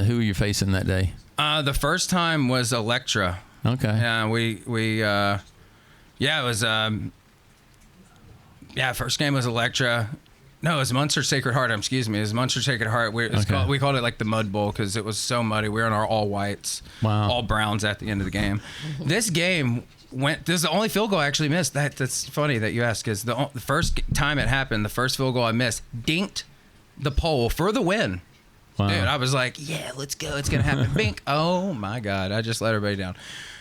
who are you facing that day? The first time was Electra. Okay. Yeah, it was, first game was Electra. No, it was Munster Sacred Heart. Excuse me. It was Munster Sacred Heart. We called it like the Mud Bowl because it was so muddy. We were in our all whites, all browns at the end of the game. This game this is the only field goal I actually missed. That's funny that you asked because the first time it happened, the first field goal I missed, dinked the pole for the win. Wow. Dude, I was like, yeah, let's go. It's going to happen. Bink. Oh, my God. I just let everybody down.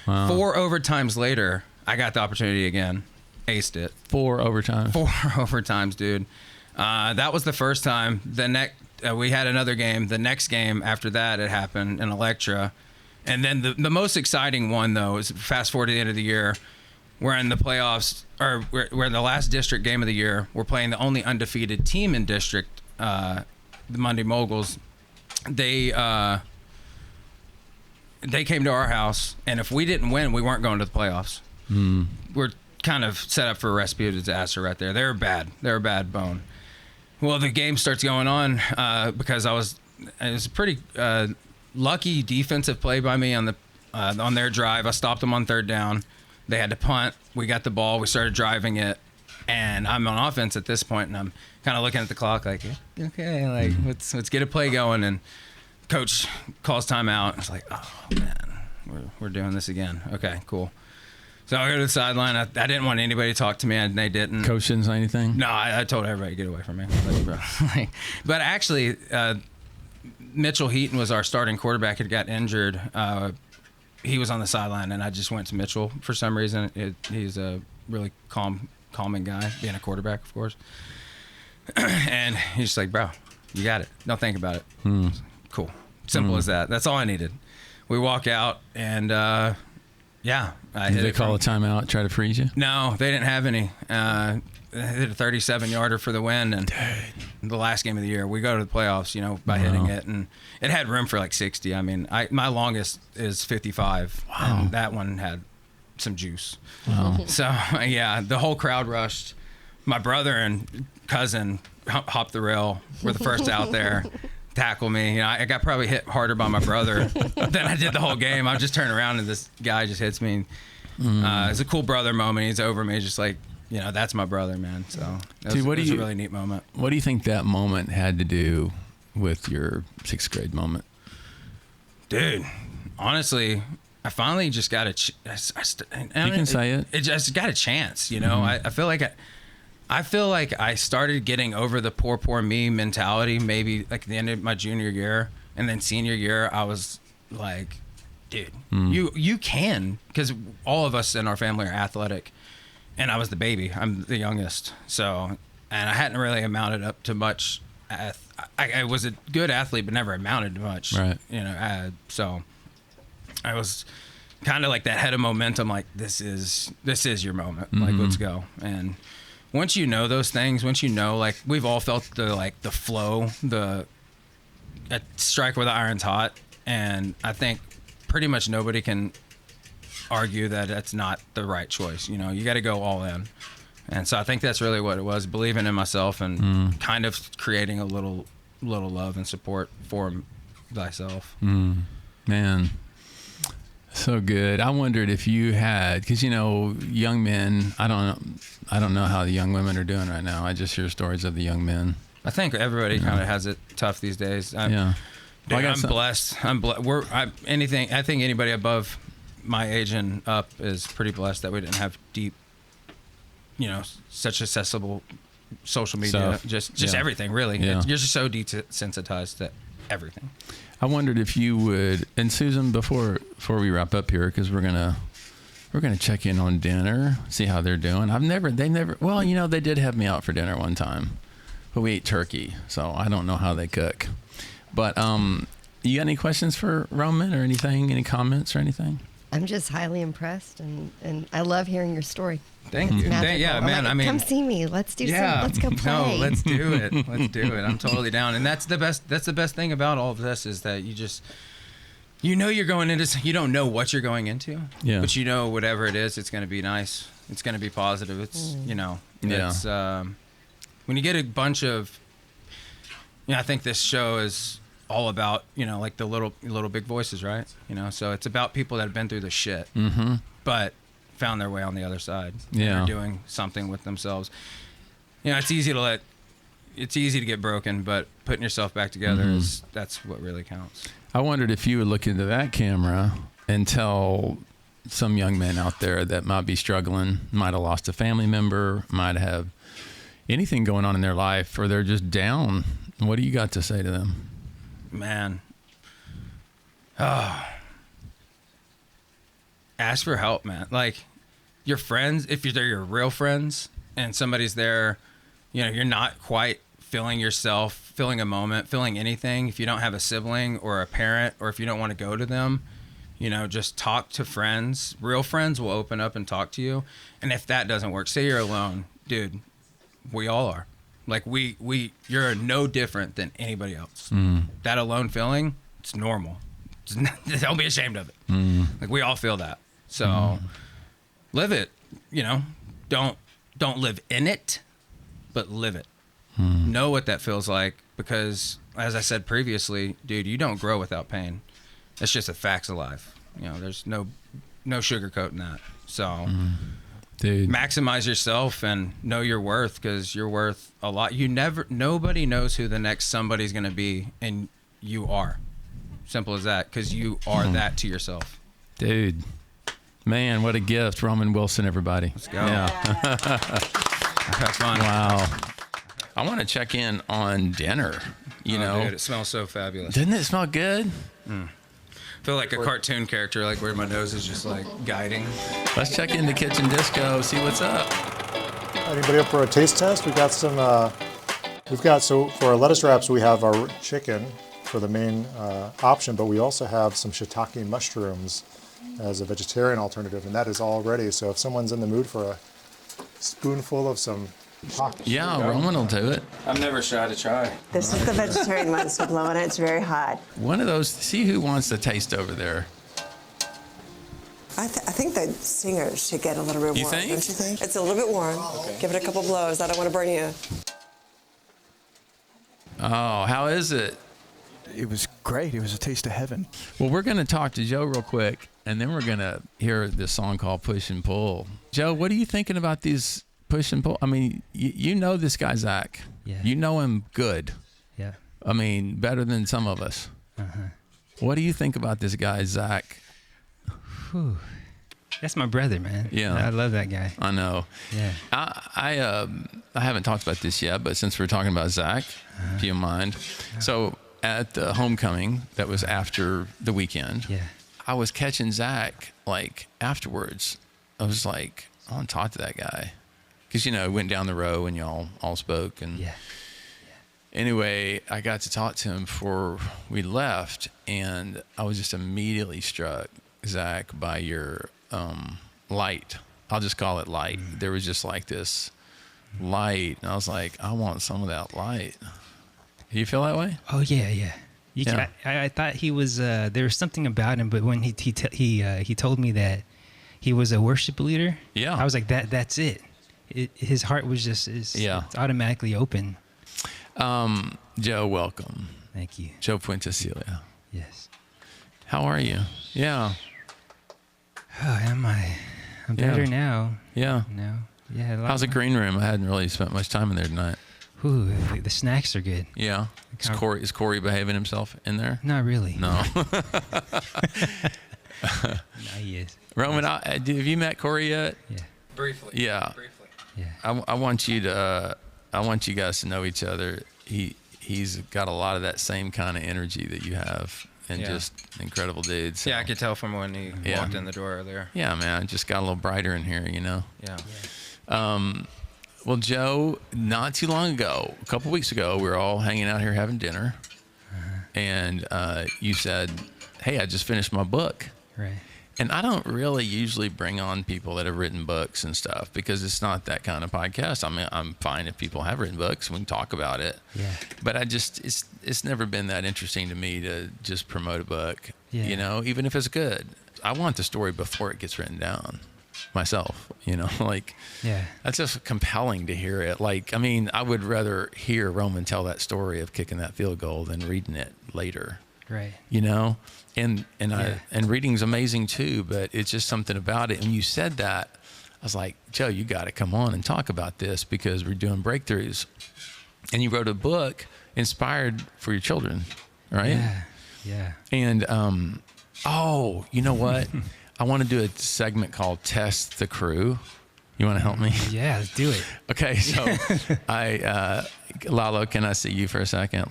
Wow. 4 overtimes later, I got the opportunity again. Aced it. 4 overtimes. 4 overtimes, dude. That was the first time. We had another game. The next game after that, it happened in Electra. And then the most exciting one, though, is fast forward to the end of the year. We're in the playoffs, or we're in the last district game of the year. We're playing the only undefeated team in district, the Monday Moguls. They came to our house, and if we didn't win, we weren't going to the playoffs. We're kind of set up for a recipe of disaster right there. They're bad. They're a bad bone. Well, the game starts going on because it was a pretty lucky defensive play by me on their drive. I stopped them on 3rd down. They had to punt. We got the ball. We started driving it, and I'm on offense at this point, and I'm kind of looking at the clock like, okay, like let's get a play going. And coach calls timeout. It's like, oh man, we're doing this again. Okay, cool. So I go to the sideline. I didn't want anybody to talk to me, and they didn't. Coach didn't say anything? No, I told everybody to get away from me. But actually, Mitchell Heaton was our starting quarterback. He got injured. He was on the sideline, and I just went to Mitchell for some reason. He's a really calming guy, being a quarterback, of course. And he's just like, bro, you got it. Don't think about it. Cool. Simple as that. That's all I needed. We walk out, and did they call a timeout, try to freeze you? No, they didn't have any. They hit a 37-yarder for the win, and the last game of the year, we go to the playoffs, by hitting it, and it had room for like 60. I mean, my longest is 55, and that one had some juice. Wow. So yeah, the whole crowd rushed. my brother and cousin hopped the rail. Were the first out there. Tackle me. You know, I got probably hit harder by my brother than I did the whole game. I just turn around and this guy just hits me. It's a cool brother moment. He's over me, just like, you know, that's my brother, man. So it was a really neat moment. What do you think that moment had to do with your 6th grade moment? Dude, honestly, I finally just got You can say it. It just got a chance, you know. I feel like I started getting over the poor me mentality maybe like at the end of my junior year, and then senior year I was like, dude, you can, because all of us in our family are athletic, and I was the baby. I'm the youngest, so, and I hadn't really amounted up to much. I was a good athlete, but never amounted to much. Right. You know, so I was kind of like that head of momentum. Like this is your moment. Like let's go. And once you know those things, once you know, like we've all felt the flow, a strike where the iron's hot, and I think pretty much nobody can argue that that's not the right choice. You know, you got to go all in. And so I think that's really what it was, believing in myself and kind of creating a little love and support for thyself. Man, so good. I wondered if you had, because, you know, young men, I don't know how the young women are doing right now. I just hear stories of the young men. I think everybody kind of has it tough these days. Yeah. Dude, I'm blessed. I think anybody above my age and up is pretty blessed that we didn't have deep, you know, such accessible social media, just everything, really. Yeah. You're just so desensitized to everything. I wondered if you would, and Susan, before we wrap up here, because we're gonna check in on dinner, see how they're doing. Well, you know, they did have me out for dinner one time, but we ate turkey, so I don't know how they cook. But you got any questions for Roman or anything? Any comments or anything? I'm just highly impressed, and I love hearing your story. Thank you. Yeah, I'm man. like, I mean, come see me. Let's do let's go play. No, let's do it. Let's do it. I'm totally down. And that's the best thing about all of this is that you know you're going into, you don't know what you're going into, but you know whatever it is, it's going to be nice. It's going to be positive. It's, you know, it's, when you get a bunch of, I think this show is all about, you know, like the little big voices, right? You know, so it's about people that have been through the shit, but found their way on the other side. Yeah. They're doing something with themselves. You know, it's easy to get broken, but putting yourself back together that's what really counts. I wondered if you would look into that camera and tell some young men out there that might be struggling, might have lost a family member, might have anything going on in their life, or they're just down. What do you got to say to them? Man. Ask for help, man. Like, your friends, if they're your real friends and somebody's there, you know, you're not quite feeling yourself, feeling a moment, feeling anything. If you don't have a sibling or a parent, or if you don't want to go to them, you know, just talk to friends. Real friends will open up and talk to you. And if that doesn't work, say you're alone, dude, we all are. Like you're no different than anybody else. That alone feeling, it's normal. Don't be ashamed of it. Like we all feel that. So live it, you know, don't live in it, but live it. Know what that feels like, because as I said previously, dude, you don't grow without pain. It's just a facts of life. You know, there's no sugarcoating that. So dude, maximize yourself and know your worth, because you're worth a lot. Nobody knows who the next somebody's going to be, and you are. Simple as that, because you are that to yourself. Dude, man, what a gift. Roman Wilson, everybody. Let's go. Yeah. Have fun. Wow. I want to check in on dinner. You know, dude, it smells so fabulous. Didn't it smell good? I feel like a cartoon character, like where my nose is just like guiding. Let's check into Kitchen Disco, see what's up. Anybody up for a taste test? We've got some, so for our lettuce wraps, we have our chicken for the main option, but we also have some shiitake mushrooms as a vegetarian alternative, and that is all ready. So if someone's in the mood for a spoonful of some yeah, Roman will do it. I'm never shy to try. This is the vegetarian one, so blow it. It's very hot. One of those, see who wants to taste over there. I think the singer should get a little bit You warm, think? don't you think? It's a little bit warm. Okay. Give it a couple blows. I don't want to burn you. Oh, how is it? It was great. It was a taste of heaven. Well, we're going to talk to Joe real quick, and then we're going to hear this song called Push and Pull. Joe, what are you thinking about these push and pull? I mean, you know this guy, Zach. Yeah. You know him good. Yeah. I mean, better than some of us. Uh-huh. What do you think about this guy, Zach? Whew. That's my brother, man. Yeah. I love that guy. I know. Yeah. I haven't talked about this yet, but since we're talking about Zach, if you don't mind. So at the homecoming that was after the weekend, Yeah. I was catching Zach like afterwards. I was like, I want to talk to that guy. Because, went down the row and y'all all spoke. And Yeah. anyway, I got to talk to him before we left, and I was just immediately struck, Zach, by your light. I'll just call it light. There was just like this light, and I was like, I want some of that light. Do you feel that way? Oh yeah, yeah. Yeah. I thought he was. There was something about him, but when he told me that he was a worship leader, Yeah. I was like, that's it. His heart was just it's automatically open. Joe, welcome. Thank you. Joe Fuentecilla. Yes. How are you? Yeah. Oh, am I? I'm Yeah. better now. Yeah. No. Yeah. How's the green room? I hadn't really spent much time in there tonight. Ooh, the snacks are good. Yeah. Is Cory behaving himself in there? Not really. No. No, he is. Roman, have you met Cory yet? Yeah. Briefly. Yeah. Briefly. Yeah. I want you guys to know each other. He's got a lot of that same kind of energy that you have, and Yeah. just incredible dude. So. Yeah, I could tell from when he Yeah. walked in the door earlier. Yeah, man, just got a little brighter in here, Yeah. Well, Joe, not too long ago, a couple weeks ago, we were all hanging out here having dinner, and you said, "Hey, I just finished my book." Right. And I don't really usually bring on people that have written books and stuff, because it's not that kind of podcast. I mean, I'm fine if people have written books, we can talk about it. Yeah. But it's never been that interesting to me to just promote a book, Yeah. even if it's good. I want the story before it gets written down myself, like, Yeah. that's just compelling to hear it. Like, I mean, I would rather hear Roman tell that story of kicking that field goal than reading it later. Right. And reading's amazing too, but it's just something about it. And you said that, I was like, Joe, you got to come on and talk about this, because we're doing breakthroughs. And you wrote a book inspired for your children, right? Yeah. Yeah. And you know what? I want to do a segment called Test the Crew. You want to help me? Yeah, let's do it. Okay, so Lalo, can I see you for a second?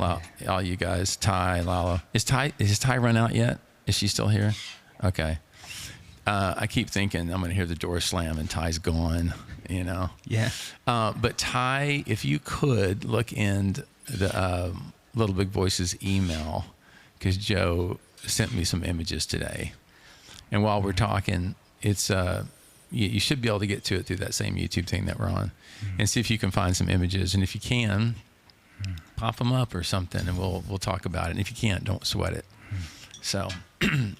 All you guys, Ty, Lalo. Is Ty run out yet? Is she still here? Okay. I keep thinking I'm going to hear the door slam and Ty's gone, Yeah. But Ty, if you could look in the Little Big Voices email, because Joe sent me some images today. And while we're talking, it's... you should be able to get to it through that same YouTube thing that we're on, and see if you can find some images. And if you can, pop them up or something, and we'll talk about it. And if you can't, don't sweat it. So,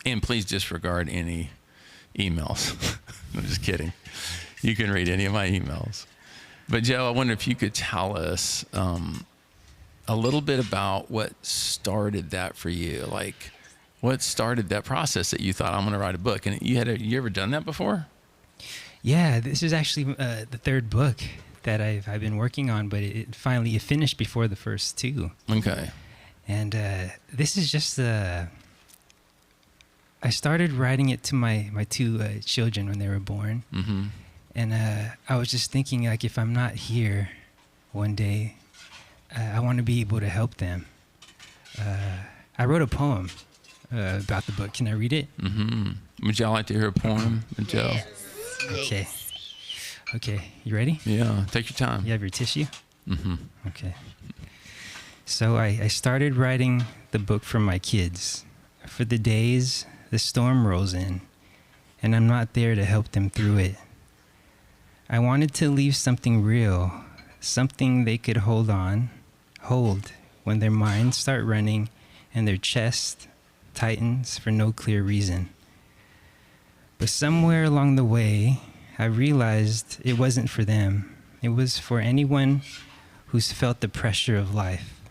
and please disregard any emails. I'm just kidding. You can read any of my emails. But Joe, I wonder if you could tell us a little bit about what started that for you. Like, what started that process that you thought, I'm going to write a book? And you ever done that before? Yeah, this is actually the third book that I've been working on, but it finally finished before the first two. Okay. And this is just I started writing it to my two children when they were born. Mm-hmm. And I was just thinking, like, if I'm not here one day, I want to be able to help them. I wrote a poem about the book. Can I read it? Mm-hmm. Would y'all like to hear a poem, Joe? Yes. Okay. Okay, you ready? Yeah, take your time. You have your tissue? Mm-hmm. Okay. So I started writing the book for my kids. For the days the storm rolls in, and I'm not there to help them through it. I wanted to leave something real, something they could hold when their minds start running and their chest tightens for no clear reason. But somewhere along the way, I realized it wasn't for them. It was for anyone who's felt the pressure of life.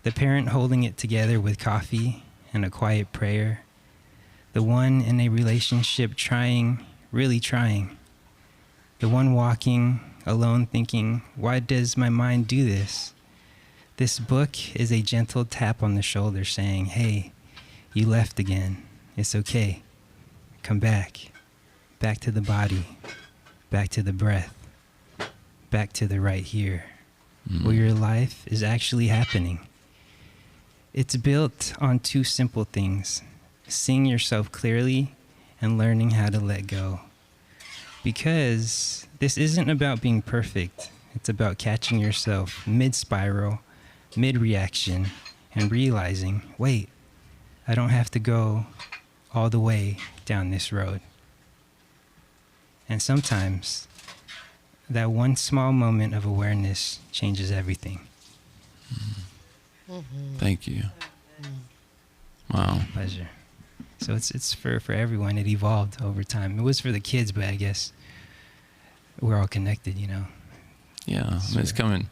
The parent holding it together with coffee and a quiet prayer. The one in a relationship trying, really trying. The one walking alone thinking, why does my mind do this? This book is a gentle tap on the shoulder saying, hey, you left again. It's okay. Come back. Back to the body. Back to the breath. Back to the right here. Where your life is actually happening. It's built on two simple things. Seeing yourself clearly and learning how to let go. Because this isn't about being perfect. It's about catching yourself mid-spiral, mid-reaction, and realizing, wait, I don't have to go all the way down this road. And sometimes, that one small moment of awareness changes everything. Thank you. Wow. Pleasure. So it's for everyone. It evolved over time. It was for the kids, but I guess we're all connected, you know. Yeah, I mean, it's coming.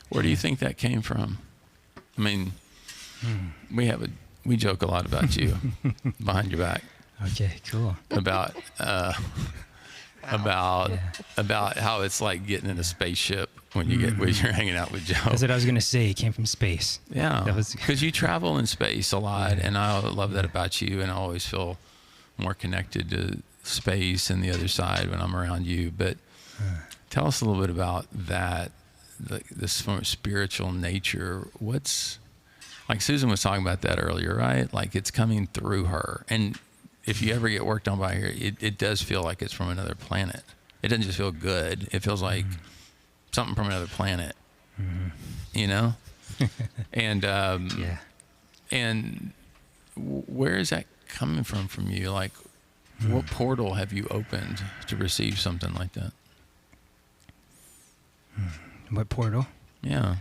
Where do you think that came from? I mean, we joke a lot about you behind your back. Okay, cool. About how it's like getting in a spaceship when you when you're hanging out with Joe. That's what I was gonna say. It came from space. Yeah, That was because you travel in space a lot, and I love that about you. And I always feel more connected to space and the other side when I'm around you. But tell us a little bit about that, this spiritual nature. What's like Susan was talking about that earlier, right? Like it's coming through her, and if you ever get worked on by her, it does feel like it's from another planet. It doesn't just feel good. It feels like something from another planet, you know? And, and where is that coming from you? Like, what portal have you opened to receive something like that? What portal? Yeah.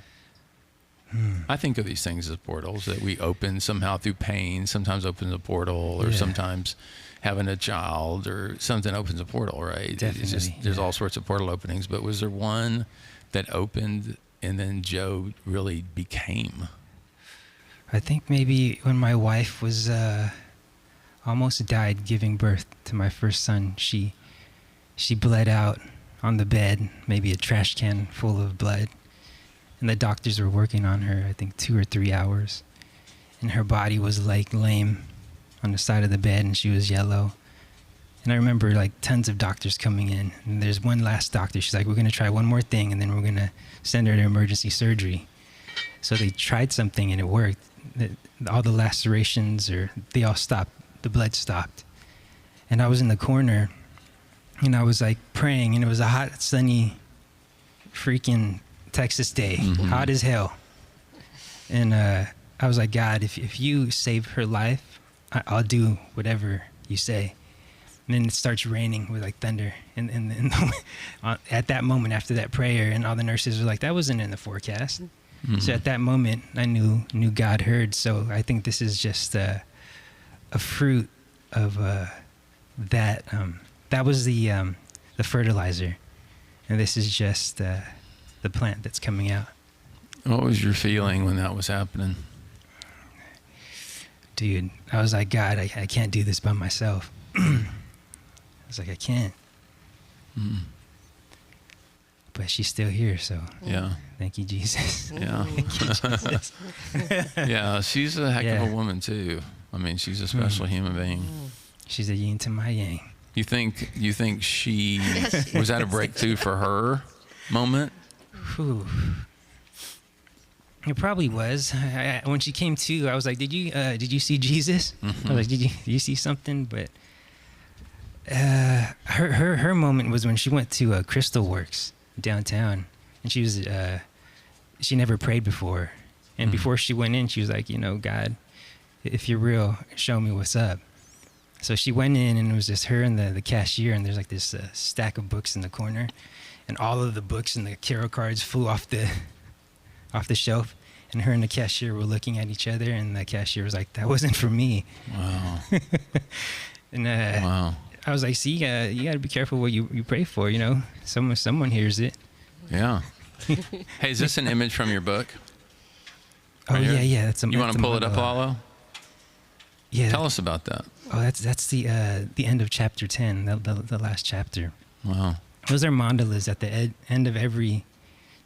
I think of these things as portals that we open somehow through pain. Sometimes opens a portal, or sometimes having a child or something opens a portal, right? Definitely. It's just, there's all sorts of portal openings. But was there one that opened and then Joe really became? I think maybe when my wife was almost died giving birth to my first son, she bled out on the bed, maybe a trash can full of blood. And the doctors were working on her, I think 2 or 3 hours. And her body was like lame on the side of the bed, and she was yellow. And I remember like tons of doctors coming in. And there's one last doctor, she's like, we're gonna try one more thing, and then we're gonna send her to emergency surgery. So they tried something and it worked. All the lacerations, they all stopped, the blood stopped. And I was in the corner, and I was like praying, and it was a hot, sunny, freaking Texas day, hot as hell. And I was like, God, if you save her life, I'll do whatever you say. And then it starts raining with like thunder. And at that moment, after that prayer, and all the nurses were like, that wasn't in the forecast. So at that moment, I knew God heard. So I think this is just a fruit of that. That was the fertilizer, and this is just the plant that's coming out. What was your feeling when that was happening? Dude, I was like, God, I can't do this by myself. I was like, I can't. But she's still here, so thank you, Jesus. Yeah. Thank you, Jesus. Yeah, she's a heck of a woman too. I mean, she's a special human being. She's a yin to my yang. You think she was that a breakthrough for her moment? Whew. It probably was. When she came to, I was like, "Did you see Jesus?" I was like, "Did you see something?" But her moment was when she went to Crystal Works downtown, and she never prayed before, and before she went in, she was like, God, if you're real, show me what's up. So she went in, and it was just her and the cashier, and there's like this stack of books in the corner, and all of the books and the tarot cards flew off the shelf, and her and the cashier were looking at each other, and the cashier was like, that wasn't for me. Wow. And wow. I was like, see, you got to be careful what you pray for. You know, someone hears it. Yeah. Hey, is this an image from your book? Oh, Right here? yeah. You want to pull it up, Lalo? Yeah. Tell us about that. Oh, that's the end of chapter 10, the last chapter. Wow. Those are mandalas at the end of every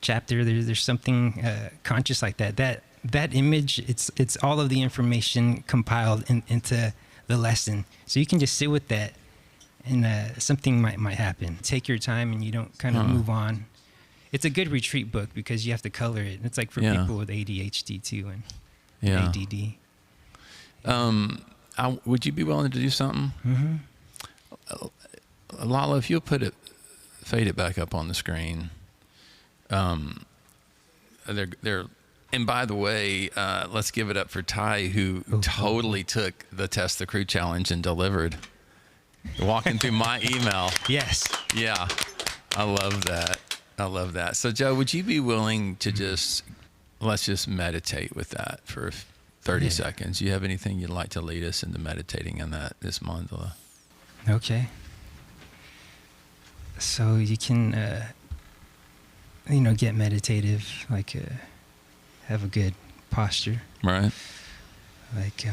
chapter. There's something conscious like that. That image, it's all of the information compiled into the lesson. So you can just sit with that, and something might happen. Take your time, and you don't kind of move on. It's a good retreat book because you have to color it. It's like for people with ADHD too and ADD. Would you be willing to do something? Mm-hmm. Lala, if you'll fade it back up on the screen. They're and by the way, let's give it up for Ty, who totally took the Test the Crew challenge and delivered. Walking through my email. Yes. Yeah. I love that. So Joe, would you be willing to let's just meditate with that for 30 seconds? You have anything you'd like to lead us into meditating on this mandala? Okay. So you can, get meditative, like have a good posture. Right. Like you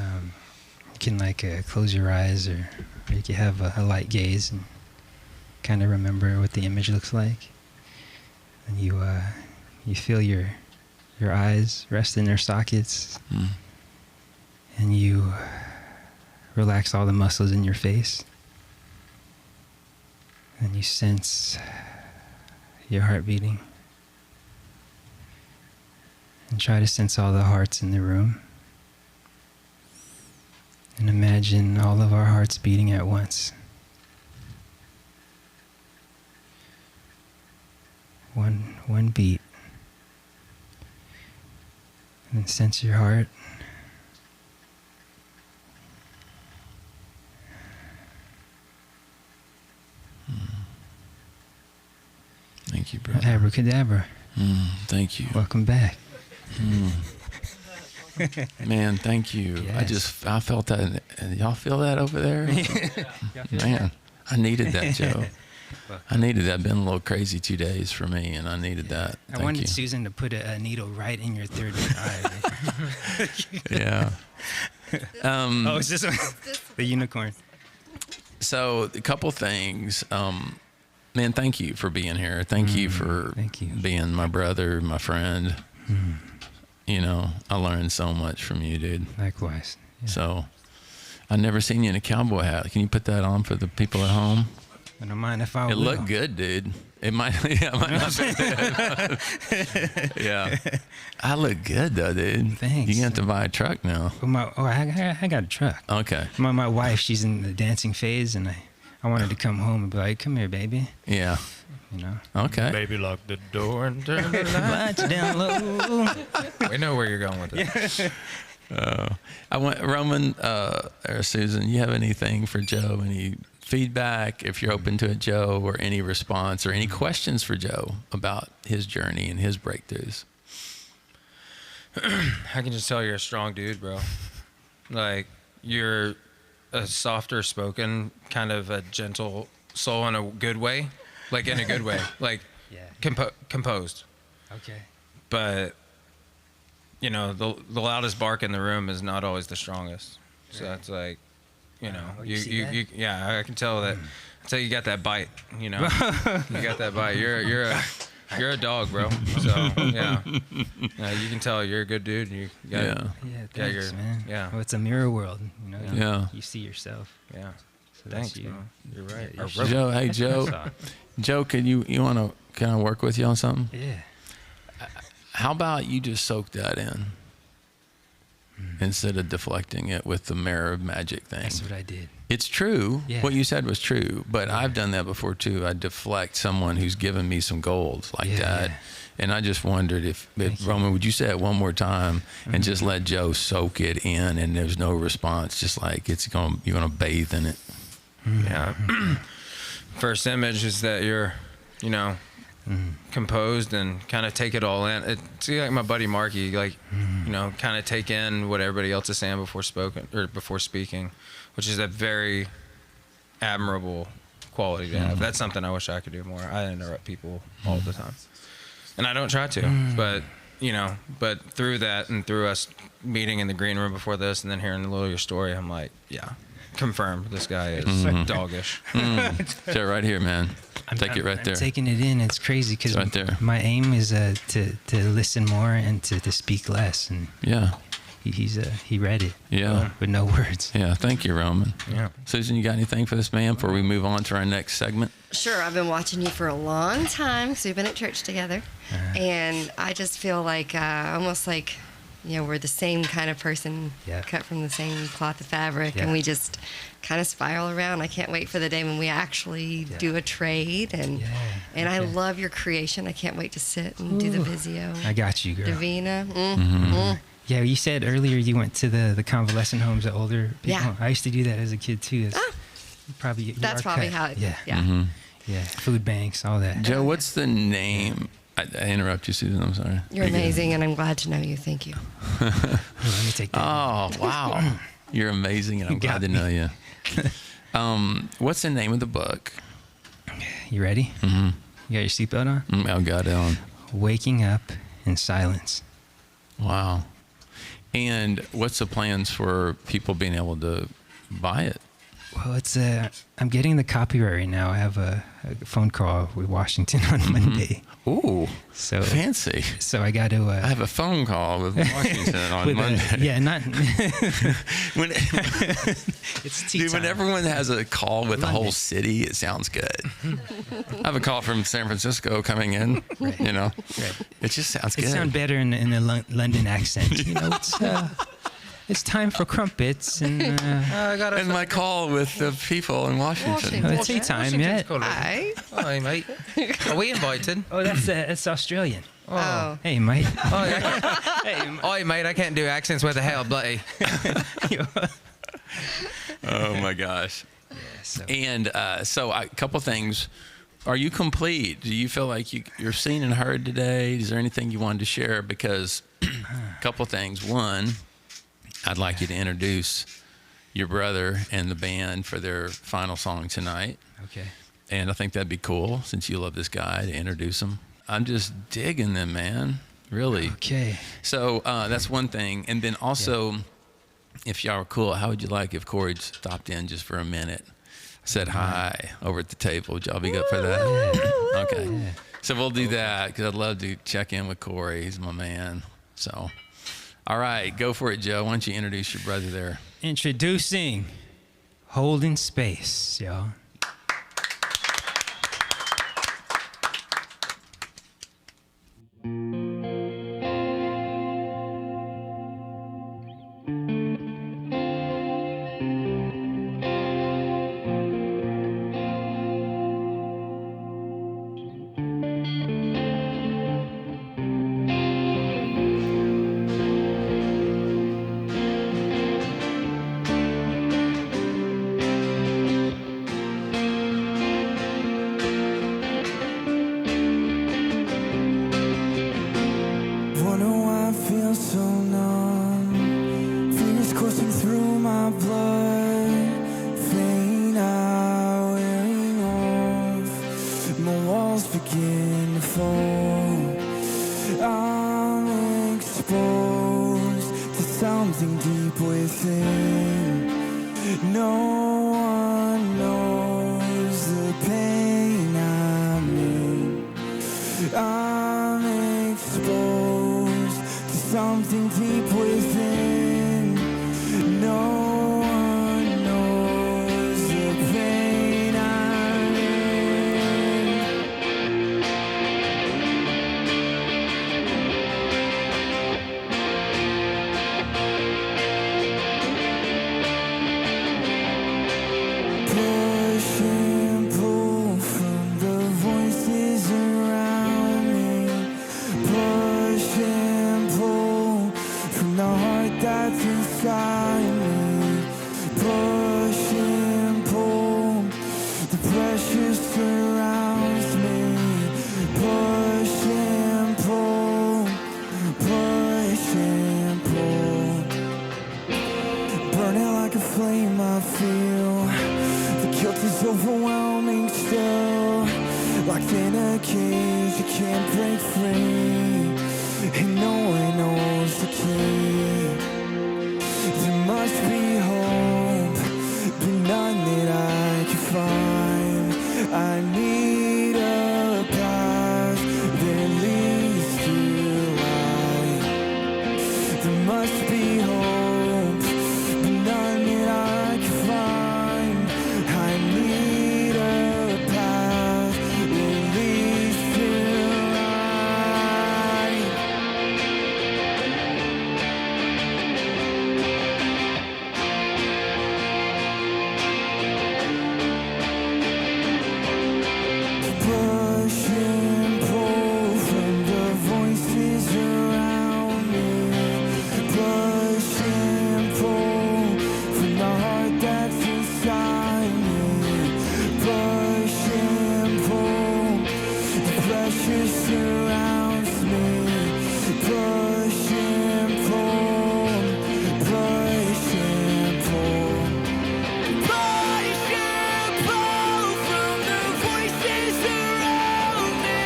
can close your eyes, or you can have a light gaze and kind of remember what the image looks like. And you feel your eyes rest in their sockets, and you relax all the muscles in your face, and you sense your heart beating, and try to sense all the hearts in the room, and imagine all of our hearts beating at once. One beat. And then sense your heart. Thank you, brother. Abracadabra. Thank you. Welcome back. Man, thank you. Yes. I felt that. Y'all feel that over there? Man, I needed that, Joe. I needed that. Been a little crazy 2 days for me, and I needed that. I wanted Susan to put a needle right in your third eye. Yeah. Oh, is this one? The unicorn. So a couple things. Man, thank you for being here. Thank you for being my brother, my friend. I learned so much from you, dude. Likewise. Yeah. So I've never seen you in a cowboy hat. Can you put that on for the people at home? I don't mind if I It looked good, dude. It might not be good. Yeah. I look good, though, dude. Thanks. You're going to have to buy a truck now. I got a truck. Okay. My wife, she's in the dancing phase, and I wanted to come home and be like, come here, baby. Yeah. Okay. Baby, lock the door and turn the lights down low. We know where you're going with it. I want Roman or Susan. You have anything for Joe? Any feedback, if you're open to it, Joe, or any response or any questions for Joe about his journey and his breakthroughs? I can just tell you're a strong dude, bro. Like, you're a softer spoken, kind of a gentle soul in a good way. Like, in a good way. Like, composed. Okay. But, the loudest bark in the room is not always the strongest. So that's like, I can tell that. So you got that bite, You got that bite. You're a dog, bro. So you can tell you're a good dude. You got thanks, man. Yeah. Well, it's a mirror world, Yeah. You see yourself. Yeah. So Thanks, that's you. bro. You're right. Joe, hey Joe. Joe, you want to kind of work with you on something? Yeah. How about you just soak that in instead of deflecting it with the mirror of magic thing? That's what I did. It's true. Yeah. What you said was true, but I've done that before too. I deflect someone who's given me some gold like that. Yeah. And I just wondered if Roman, would you say it one more time and just let Joe soak it in, and there's no response, just like you're gonna bathe in it. Yeah. First image is that you're, composed and kind of take it all in. It's like my buddy Marky, kind of take in what everybody else is saying before speaking, which is a very admirable quality to have. That's something I wish I could do more. I interrupt people all the time, and I don't try to, but but through that and through us meeting in the green room before this and then hearing a little of your story, I'm like, yeah, confirmed. This guy is doggish. Sit right here, man. Take it right there. I'm taking it in. It's crazy because right there. my aim is to listen more and to speak less. And Yeah. he read it. Yeah. With no words. Yeah. Thank you, Roman. Yeah. Susan, you got anything for this man before we move on to our next segment? Sure, I've been watching you for a long time because we've been at church together, and I just feel like almost like we're the same kind of person, cut from the same cloth of fabric, and we just kind of spiral around. I can't wait for the day when we actually do a trade, and I love your creation. I can't wait to sit and do the Vizio. I got you, girl. Divina. Yeah, you said earlier you went to the convalescent homes of older people. Yeah. I used to do that as a kid too. That's probably how it. Yeah. Mm-hmm. Yeah. Food banks, all that. Joe, what's the name? I interrupt you, Susan. I'm sorry. You're amazing, and I'm glad to know you. Thank you. Let me take that. Oh, wow. You're amazing, and I'm glad to know you. What's the name of the book? You ready? Mm-hmm. You got your seatbelt on? I got it on. Waking Up in Silence. Wow. And what's the plans for people being able to buy it? Well, it's I'm getting the copyright right now. I have a phone call with Washington on Monday. Ooh, so fancy. So I got to. I have a phone call with Washington on Monday. Yeah, not. It's tea time. When everyone has a call with the whole city, it sounds good. I have a call from San Francisco coming in. Right. It just sounds good. It sounds better in the London accent. It's time for crumpets and. And my call with the people in Washington. It's tea time yet. Hi, mate. Are we invited? Oh, that's Australian. Oh. Hey, mate. Oi, mate, I can't do accents with the hell, bloody. Oh, my gosh. And so a couple things. Are you complete? Do you feel like you're seen and heard today? Is there anything you wanted to share? Because a couple things. One, I'd like you to introduce your brother and the band for their final song tonight. Okay. And I think that'd be cool, since you love this guy, to introduce him. I'm just digging them, man. Really. Okay. So that's one thing. And then also, if y'all are cool, how would you like if Cory stopped in just for a minute, said hi over at the table? Would y'all be good for that? Okay. Yeah. So we'll do that, because I'd love to check in with Cory. He's my man. So, all right, go for it, Joe. Why don't you introduce your brother there? Introducing Holding Space, y'all. Burning like a flame, I feel the guilt is overwhelming still. Locked in a cage, you can't break free, and no one knows the key. There must be hope, but none that I can find. I need a path that leads to light. There must be hope, but none that I can find. I need a path that leads to light. Push and pull from the voices around me. Push and pull from the heart that's inside me. Push and pull, the pressure surrounds me. Push and pull, push and pull. Push and pull from the voices around me.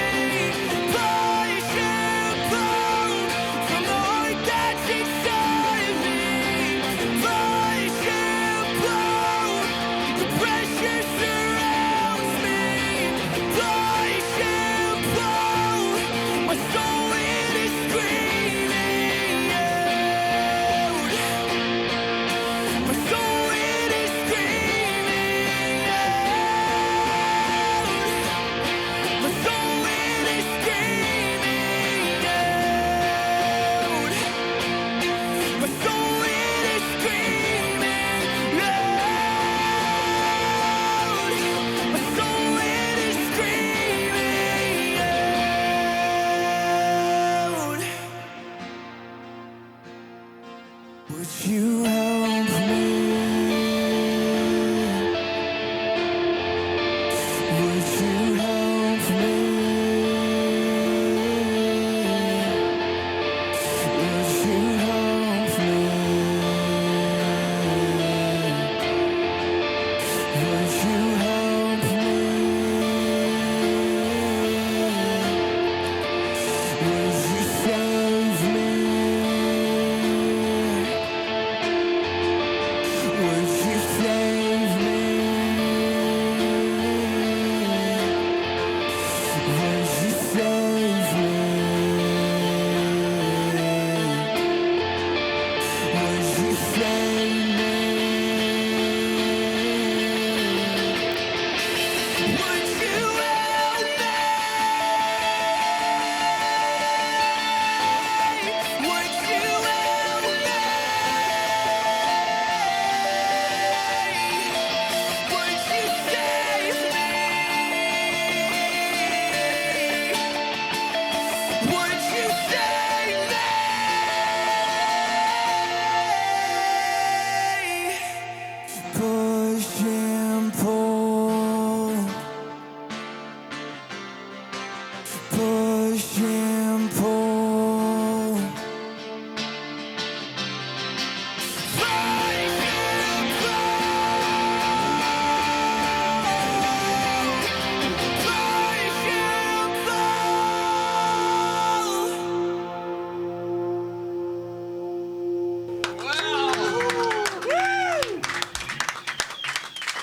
Push and pull from the heart that's inside me. Push and pull, the pressure surrounds me. Push and pull, my soul it is screaming out. My soul it is screaming out. My soul it is screaming out. My soul it is screaming out. My soul it is screaming out. Would you help me? Would you help me? Would you help me? Would you help me? Would you save me? Would you save me? Would you save me? Would you save me? Would you help me? Would you help me? Would you save me? Would you save me? Push and pull. Push and pull. Push and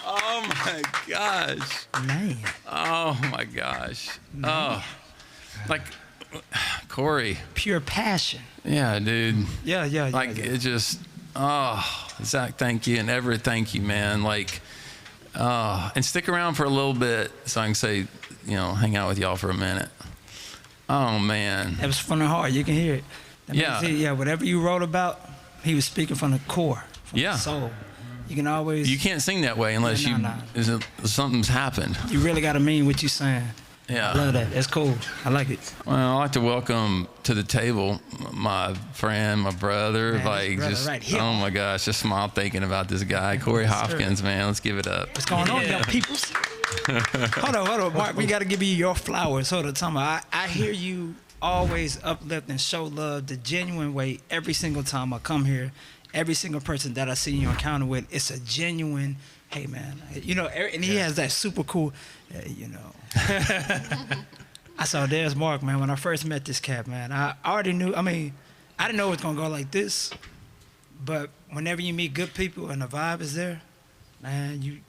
Oh my gosh. Man. Oh my gosh. Oh, like Cory. Pure passion. Yeah, dude. Yeah, yeah, yeah. Like yeah. it just. Oh, Zach, thank you, and Everett, thank you, man. Like, and stick around for a little bit so I can say, hang out with y'all for a minute. Oh man. It was from the heart. You can hear it. That Yeah. means yeah. Whatever you wrote about, he was speaking from the core, from Yeah. the soul. You can always. You can't sing that way unless No. something's happened. You really got to mean what you're saying. Yeah. I love that. That's cool. I like it. Well, I'd like to welcome to the table my friend, my brother. Man, like, brother, just, right here. oh my gosh, just smile thinking about this guy, Cory Hopkins, man. Let's give it up. What's going on, young peoples? Hold on, Mark. We got to give you your flowers. Hold on, Tom. I hear you always uplift and show love the genuine way every single time I come here. every single person that I see you encounter with, it's a genuine, hey man, you know, and he has that super cool, you know. I saw there's Mark, man. When I first met this cat, man, I already knew. I mean, I didn't know it was gonna go like this, but whenever you meet good people and the vibe is there, man,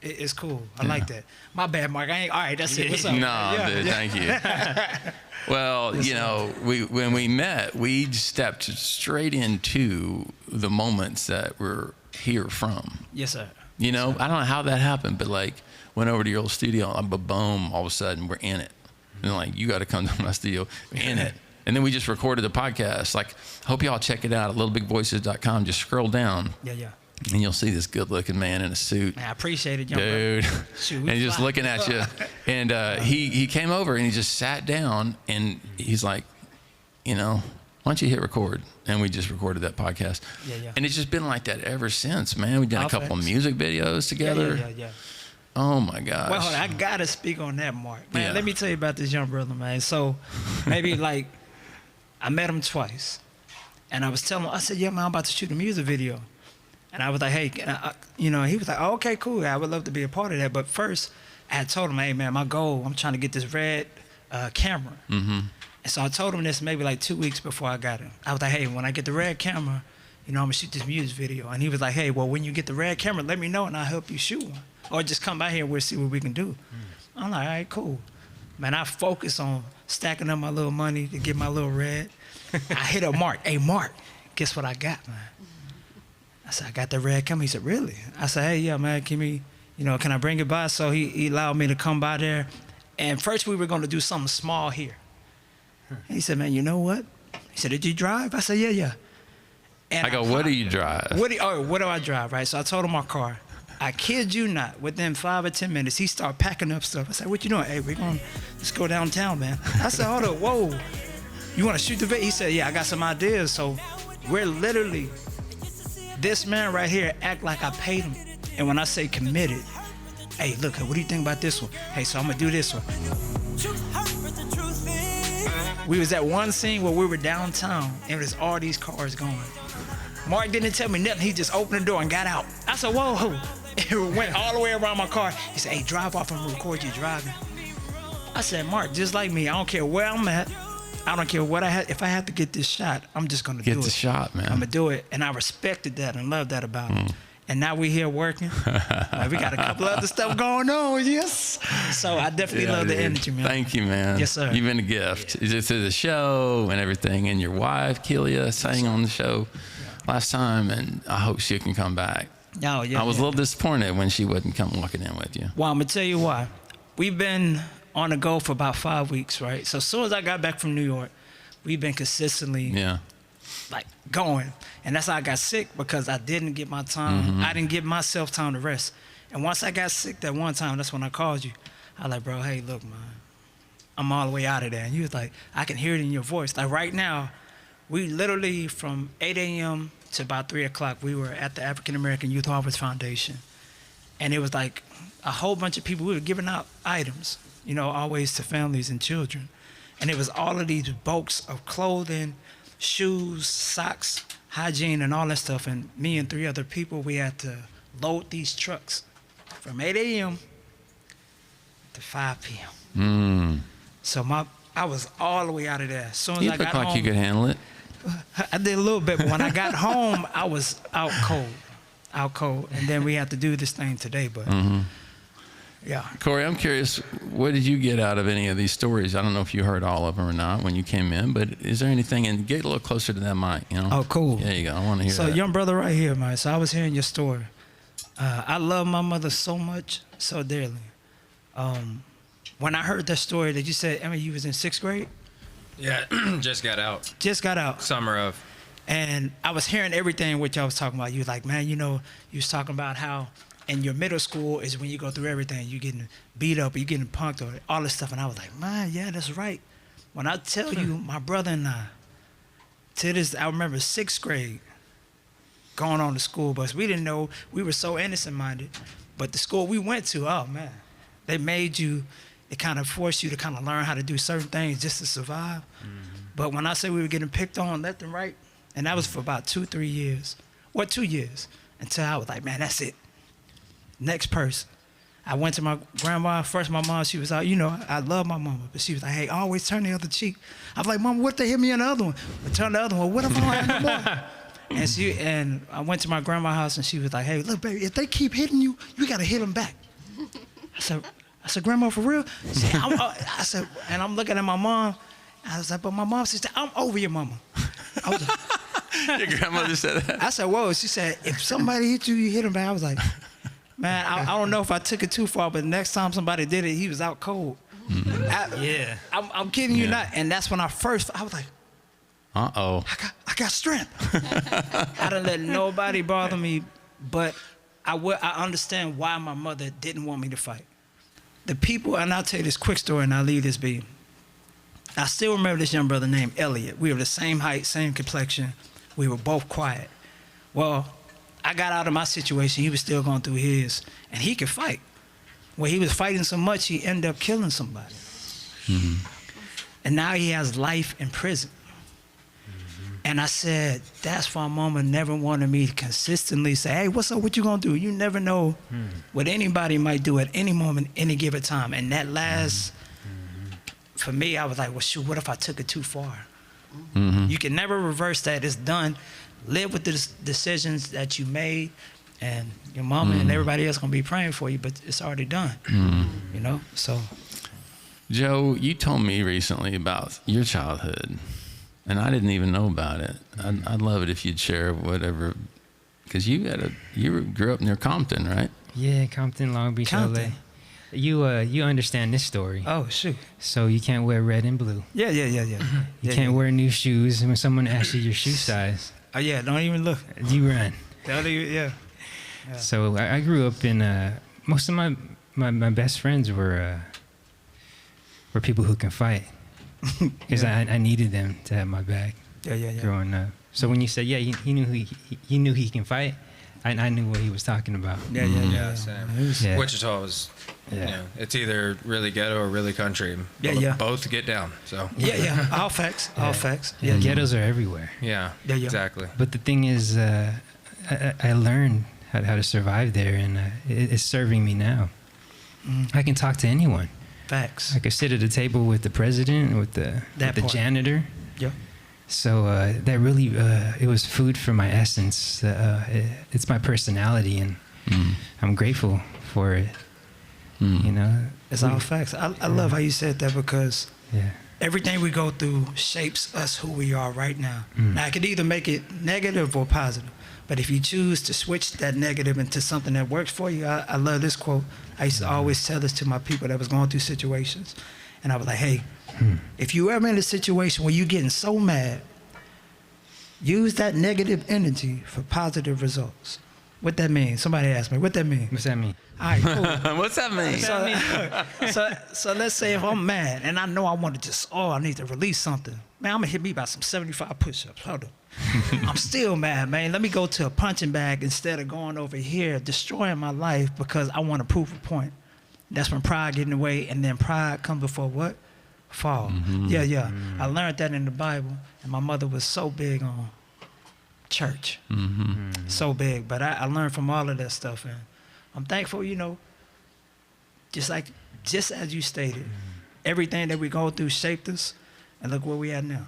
it's cool. I like that. My bad, Mark. I ain't all right. That's it. What's up? No, dude, thank you. Well, you know, when we met, we stepped straight into the moments that we're here from. Yes, sir. You know, I don't know how that happened, but like went over to your old studio, boom, all of a sudden we're in it. And like, you got to come to my studio, we're in it. And then we just recorded the podcast. Like, hope y'all check it out at littlebigvoices.com. Just scroll down. Yeah. And you'll see this good-looking man in a suit. Man, I appreciate it, young dude. Shoot, and he's just looking at you. And he came over and he just sat down and he's like, you know, why don't you hit record? And we just recorded that podcast. Yeah. And it's just been like that ever since, man. We've done a couple of music videos together. Yeah. Oh my gosh. Well, hold on, I gotta speak on that, Mark. Man, Yeah. let me tell you about this young brother, man. So maybe like I met him twice, and I was telling him, I said, yeah, man, I'm about to shoot a music video. And I was like, hey, can I, you know, he was like, oh, okay, cool. I would love to be a part of that. But first, I had told him, hey, man, my goal, I'm trying to get this red camera. Mm-hmm. And so I told him this maybe like 2 weeks before I got it. I was like, hey, when I get the red camera, you know, I'm gonna shoot this music video. And he was like, hey, well, when you get the red camera, let me know and I'll help you shoot one. Or just come by here and we'll see what we can do. I'm like, all right, cool. Man, I focus on stacking up my little money to get my little red. I hit up Mark. Hey, Mark, guess what I got, man? I said, I got the red camera. He said, really? I said, hey, yeah, man, can I bring it by? So he allowed me to come by there. And first we were going to do something small here. And he said, man, you know what? He said, did you drive? I said, yeah. And I go, what do you drive? What do I drive, right? So I told him my car. I kid you not, within 5 or 10 minutes, he started packing up stuff. I said, what you doing? Hey, let's go downtown, man. I said, hold up, whoa. You want to shoot the video? He said, yeah, I got some ideas. So we're literally, this man right here act like I paid him. And when I say committed, hey, look, what do you think about this one? Hey, so I'm going to do this one. We was at one scene where we were downtown and there's all these cars going. Mark didn't tell me nothing. He just opened the door and got out. I said, whoa. It went all the way around my car. He said, hey, drive off and record you driving. I said, Mark, just like me, I don't care where I'm at. I don't care what I had. If I have to get this shot, I'm just going to do it. Get the shot, man. I'm going to do it. And I respected that and loved that about him. And now we're here working. We got a couple other stuff going on, yes. So I definitely love the energy, man. Thank you, man. Yes, sir. You've been a gift. Just through the show and everything. And your wife, Kelia, sang on the show last time. And I hope she can come back. Oh, yeah. I was a little disappointed when she wouldn't come walking in with you. Well, I'm going to tell you why. We've been on the go for about 5 weeks, right? So as soon as I got back from New York, we've been consistently like going. And that's how I got sick, because I didn't get my time. Mm-hmm. I didn't give myself time to rest. And once I got sick that one time, that's when I called you. I was like, bro, hey, look, man, I'm all the way out of there. And you was like, I can hear it in your voice. Like right now, we literally from 8 a.m. to about 3 o'clock, we were at the African American Youth Harvest Foundation. And it was like a whole bunch of people. We were giving out items, you know, always to families and children. And it was all of these bulks of clothing, shoes, socks, hygiene, and all that stuff. And me and 3 other people, we had to load these trucks from 8 a.m. to 5 p.m. So I was all the way out of there. As soon as I got home, You look like you could handle it. I did a little bit, but when I got home, I was out cold. And then we had to do this thing today, but yeah. Cory, I'm curious, what did you get out of any of these stories? I don't know if you heard all of them or not when you came in, but is there anything, and get a little closer to that mic, you know? Oh, cool. There you go, I want to hear So that. young brother right here, man. So I was hearing your story. I love my mother so much, so dearly. When I heard that story that you said, Emma, you was in 6th grade? Yeah, just got out. Just got out. Summer of. And I was hearing everything what y'all was talking about. You was like, man, you know, you was talking about how in your middle school is when you go through everything. You getting beat up, or you getting punked, or all this stuff. And I was like, man, yeah, that's right. When I tell you, my brother and I, I remember 6th grade, going on the school bus. We didn't know, we were so innocent-minded. But the school we went to, oh, man, they made you, it kind of forced you to kind of learn how to do certain things just to survive. But when I say we were getting picked on left and right, And that was for about 2-3 years. 2 years. Until I was like, man, that's it. Next person. I went to my grandma. First, my mom, she was like, you know, I love my mama. But she was like, hey, always turn the other cheek. I was like, Mama, what if they hit me on the other one? But turn the other one. What if I don't have no more? And I went to my grandma's house, and she was like, hey, look, baby, if they keep hitting you, you got to hit them back. I said, Grandma, for real? I said, and I'm looking at my mom. I was like, but my mom said, I'm over your mama. I was like, Your grandmother said that? I said, whoa. She said, if somebody hit you, you hit them back. I was like, man, I don't know if I took it too far, but next time somebody did it, he was out cold. Yeah. I'm kidding you not. And that's when I was like, uh-oh. I got strength. I didn't let nobody bother me, but I understand why my mother didn't want me to fight. The people, and I'll tell you this quick story and I'll leave this be. I still remember this young brother named Elliot. We were the same height, same complexion. We were both quiet. Well, I got out of my situation. He was still going through his, and he could fight. Well, he was fighting so much, he ended up killing somebody. Mm-hmm. And now he has life in prison. Mm-hmm. And I said, that's why Mama never wanted me to consistently say, hey, what's up, what you gonna do? You never know what anybody might do at any moment, any given time. And that last, for me, I was like, well, shoot, what if I took it too far? Mm-hmm. You can never reverse that. It's done. Live with the decisions that you made, and your mama and everybody else gonna be praying for you, but it's already done. You know, so. Joe, you told me recently about your childhood, and I didn't even know about it. I'd love it if you'd share whatever, because you grew up near Compton, right? Yeah, Compton, Long Beach, Compton. LA. You understand this story. Oh, shoot. So you can't wear red and blue. Yeah. You can't wear new shoes, and when someone asks you your shoe size, oh yeah, don't even look. You run. Don't even, yeah. So I grew up in most of my best friends were people who can fight, because I needed them to have my back. Yeah. Growing up. So when you said he knew he can fight, I knew what he was talking about. Yeah, same. Yeah. Wichita was, you know, it's either really ghetto or really country. Both get down. So yeah. All facts. Yeah, ghettos are everywhere. Yeah, exactly. But the thing is, I learned how to survive there, and it's serving me now. I can talk to anyone. Facts. I could sit at a table with the president, with the janitor. Yeah. So that really, it was food for my essence. It's my personality, and I'm grateful for it. You know, it's all facts. I love how you said that, because everything we go through shapes us who we are right now. Now, I could either make it negative or positive, but if you choose to switch that negative into something that works for you, I love this quote. I used to always tell this to my people that was going through situations, and I was like, hey, if you ever in a situation where you're getting so mad, use that negative energy for positive results. What that mean? Somebody asked me, what that mean? What's that mean? All right, cool. What's that mean? So let's say if I'm mad and I know I want to I need to release something. Man, I'm going to hit me about some 75 push-ups. Hold on. I'm still mad, man. Let me go to a punching bag instead of going over here, destroying my life because I want to prove a point. That's when pride get in the way, and then pride comes before what? Fall. Yeah. I learned that in the Bible, and my mother was so big on church. So big. But I learned from all of that stuff, and I'm thankful, you know, just as you stated, everything that we go through shaped us, and look where we at now.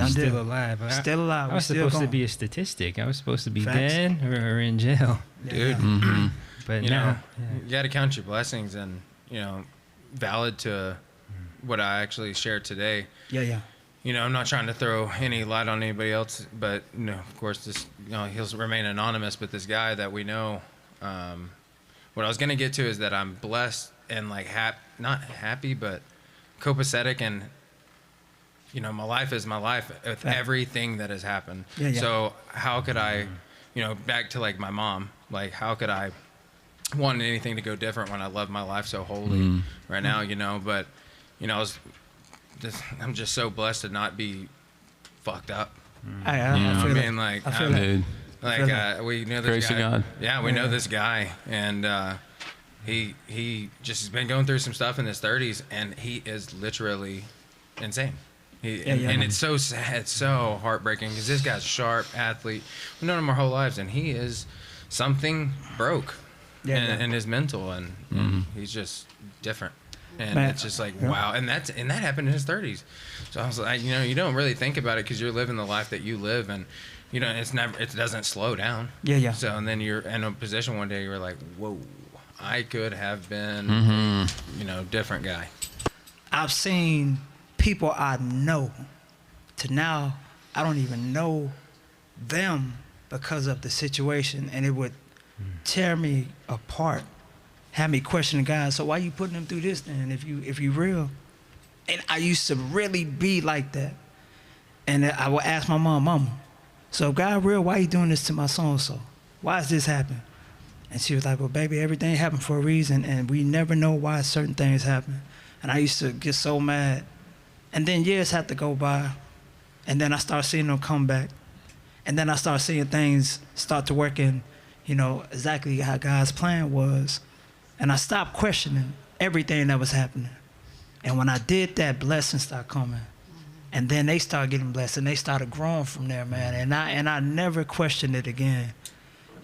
Still alive. Still alive. I was supposed to be a statistic. I was supposed to be dead or in jail. Dude. But you now, know, you got to count your blessings, and, you know, valid to what I actually shared today. Yeah. You know, I'm not trying to throw any light on anybody else, but, you know, of course, this, you know, he'll remain anonymous, but this guy that we know, what I was going to get to is that I'm blessed and, like, not happy, but copacetic, and, you know, my life is my life with everything that has happened. Yeah. So how could I, you know, back to, like, my mom, like, how could I want anything to go different when I love my life so wholly right now, you know? But, you know, I'm just so blessed to not be fucked up. I feel I mean, like, Dude. Like, we know this Grace guy. of God. Yeah, we know this guy, and he just has been going through some stuff in his 30s, and he is literally insane. And it's so sad, it's so heartbreaking because this guy's a sharp athlete. We've known him our whole lives, and he is something broke in his mental, and he's just different. And it's just like, wow. And that happened in his 30s. So I was like, you don't really think about it because you're living the life that you live, and it doesn't slow down. So and then you're in a position one day you're like, whoa, I could have been, different guy. I've seen people I know to now I don't even know them because of the situation, and it would tear me apart, have me questioning God. So why you putting them through this then if you real? And I used to really be like that, and I would ask my mama, so God real, why you doing this to my so-and-so? Why is this happening? And she was like, well, baby, everything happened for a reason, and we never know why certain things happen. And I used to get so mad. And then years had to go by, and then I started seeing them come back. And then I started seeing things start to work in, exactly how God's plan was. And I stopped questioning everything that was happening. And when I did that, blessings started coming. And then they started getting blessed, and they started growing from there, man. And I never questioned it again.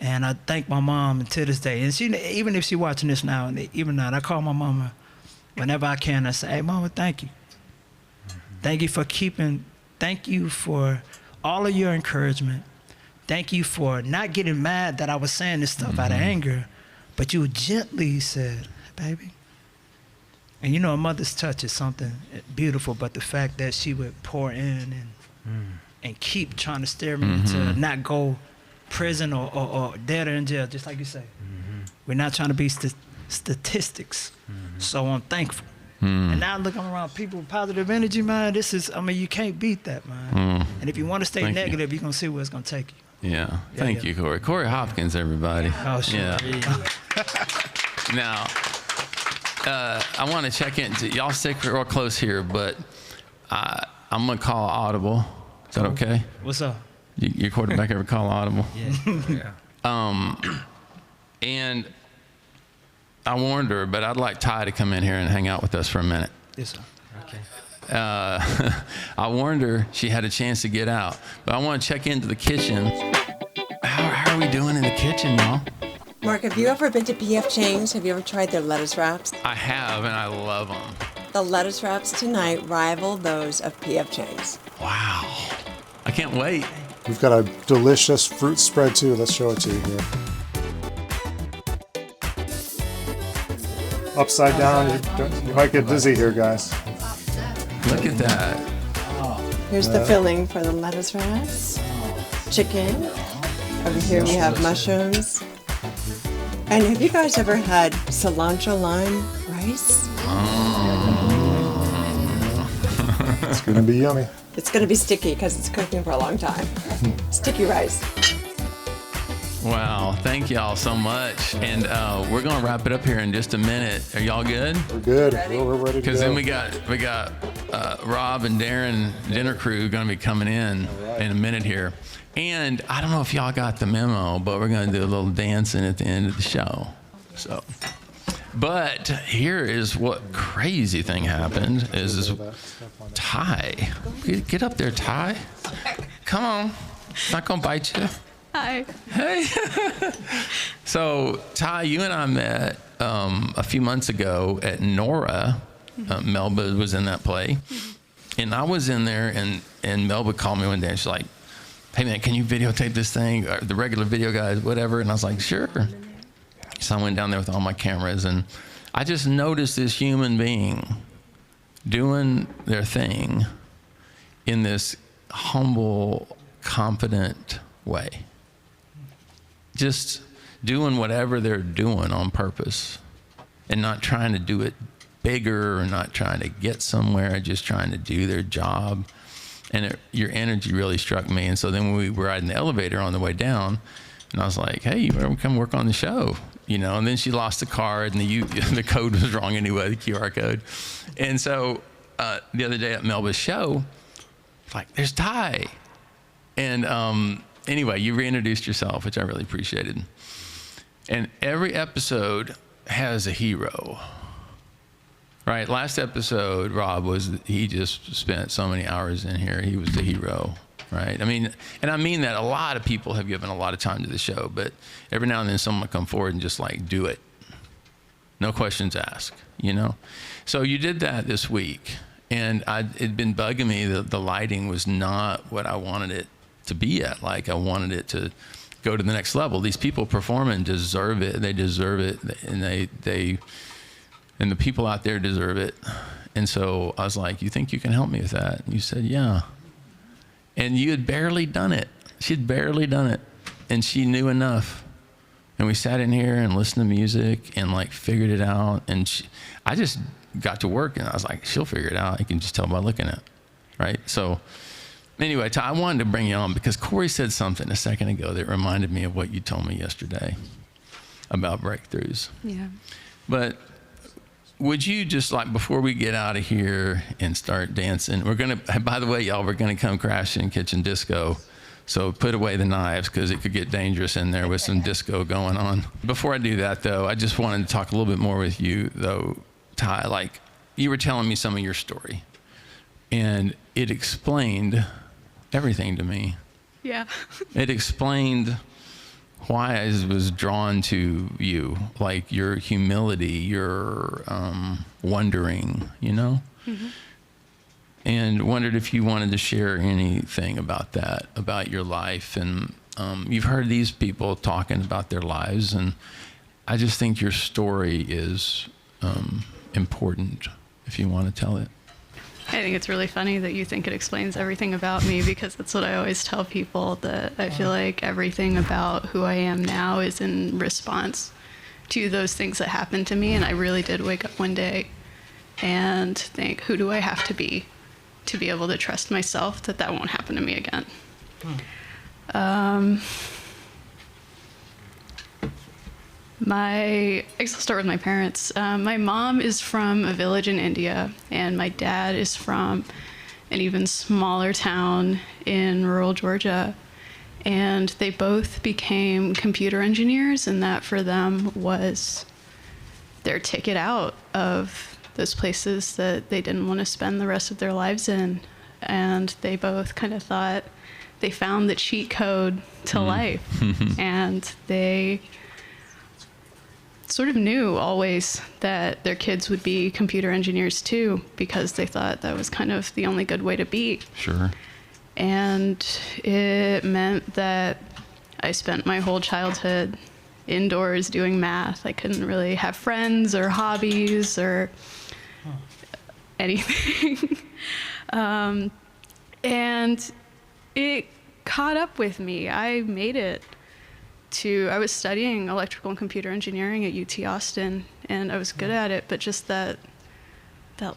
And I thank my mom to this day. And she, even if she's watching this now, and even now, I call my mama whenever I can. I say, hey, Mama, thank you. Thank you for all of your encouragement. Thank you for not getting mad that I was saying this stuff out of anger, but you gently said, baby. And a mother's touch is something beautiful, but the fact that she would pour in and keep trying to steer me to not go prison or dead or in jail, just like you say. We're not trying to be statistics. So I'm thankful. And now looking around people with positive energy, man, you can't beat that, man. And if you want to stay negative, you're going to see where it's going to take you. Yeah. Thank you, Cory. Cory Hopkins, everybody. Oh, shit. Yeah. Now, I want to check in. Y'all stick real close here, but I'm going to call audible. Is that okay? What's up? Your quarterback ever call audible? Yeah. And I warned her, but I'd like Ty to come in here and hang out with us for a minute. Yes, sir. Okay. I warned her she had a chance to get out, but I want to check into the kitchen. How are we doing in the kitchen, y'all? Mark, have you ever been to PF Chang's? Have you ever tried their lettuce wraps? I have, and I love them. The lettuce wraps tonight rival those of PF Chang's. Wow. I can't wait. We've got a delicious fruit spread too. Let's show it to you here. Upside down, you might get dizzy here, guys. Look at that. Here's the filling for the lettuce wraps. Chicken. Over here we have mushrooms. And have you guys ever had cilantro lime rice? It's gonna be yummy. It's gonna be sticky because it's cooking for a long time. Sticky rice. Wow, thank y'all so much. And we're gonna wrap it up here in just a minute. Are y'all good? We're good. We're ready to go. Because then we got Rob and Darren dinner crew gonna be coming in a minute here. And I don't know if y'all got the memo, but we're gonna do a little dancing at the end of the show. So, but here is what crazy thing happened is Ty. Get up there, Ty. Come on. Not gonna bite you. Hi. Hey. So, Ty, you and I met a few months ago at Nora. Melba was in that play. And I was in there, and Melba called me one day, and she's like, hey, man, can you videotape this thing? Or the regular video guys, whatever. And I was like, sure. So I went down there with all my cameras, and I just noticed this human being doing their thing in this humble, confident way. Just doing whatever they're doing on purpose and not trying to do it bigger or not trying to get somewhere, just trying to do their job. And your energy really struck me. And so then when we were riding the elevator on the way down, and I was like, hey, you better come work on the show, and then she lost the card, and the code was wrong anyway, the QR code. And so the other day at Melba's show, like, there's Ty. And anyway, you reintroduced yourself, which I really appreciated. And every episode has a hero, Right. Last episode, Rob he just spent so many hours in here. He was the hero. Right. I mean that a lot of people have given a lot of time to the show, but every now and then someone will come forward and just like do it. No questions asked, you know? So you did that this week, and it'd been bugging me that the lighting was not what I wanted it to be at. Like, I wanted it to go to the next level. These people performing deserve it. They deserve it, and and the people out there deserve it. And so I was like, you think you can help me with that? And you said, yeah. And you had barely done it. She'd barely done it, and she knew enough. And we sat in here and listened to music and like figured it out. And I just got to work, and I was like, she'll figure it out. You can just tell by looking at it, right? So anyway, I wanted to bring you on because Cory said something a second ago that reminded me of what you told me yesterday about breakthroughs. Yeah. But would you just, like, before we get out of here and start dancing, by the way, y'all, we're gonna come crashing kitchen disco. So put away the knives because it could get dangerous in there with some disco going on. Before I do that, though, I just wanted to talk a little bit more with you, though, Ty. Like, you were telling me some of your story, and it explained everything to me. Yeah. It explained why I was drawn to you, like your humility, your wondering, you know? Mm-hmm. And wondered if you wanted to share anything about that, about your life. And you've heard these people talking about their lives, and I just think your story is important, if you want to tell it. I think it's really funny that you think it explains everything about me, because that's what I always tell people, that I feel like everything about who I am now is in response to those things that happened to me. And I really did wake up one day and think, who do I have to be able to trust myself that won't happen to me again? I guess I'll start with my parents. My mom is from a village in India, and my dad is from an even smaller town in rural Georgia. And they both became computer engineers, and that for them was their ticket out of those places that they didn't want to spend the rest of their lives in. And they both kind of thought they found the cheat code to life. And they sort of knew always that their kids would be computer engineers too, because they thought that was kind of the only good way to be. Sure. And it meant that I spent my whole childhood indoors doing math. I couldn't really have friends or hobbies or anything. And it caught up with me. I made it I was studying electrical and computer engineering at UT Austin, and I was good at it, but just that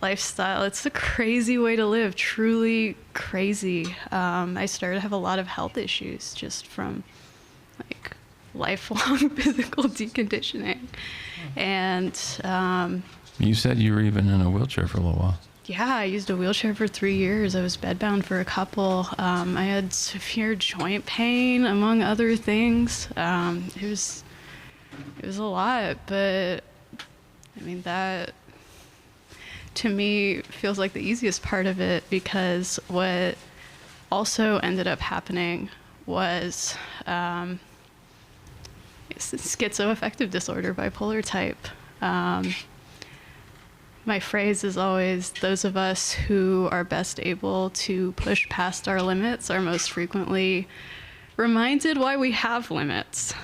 lifestyle, it's a crazy way to live, truly crazy. I started to have a lot of health issues just from like lifelong physical deconditioning. And you said you were even in a wheelchair for a little while. yeah, I used a wheelchair for 3 years. I was bedbound for a couple. I had severe joint pain, among other things. It was a lot, but I mean, that to me feels like the easiest part of it, because what also ended up happening was schizoaffective disorder, bipolar type. My phrase is always, those of us who are best able to push past our limits are most frequently reminded why we have limits.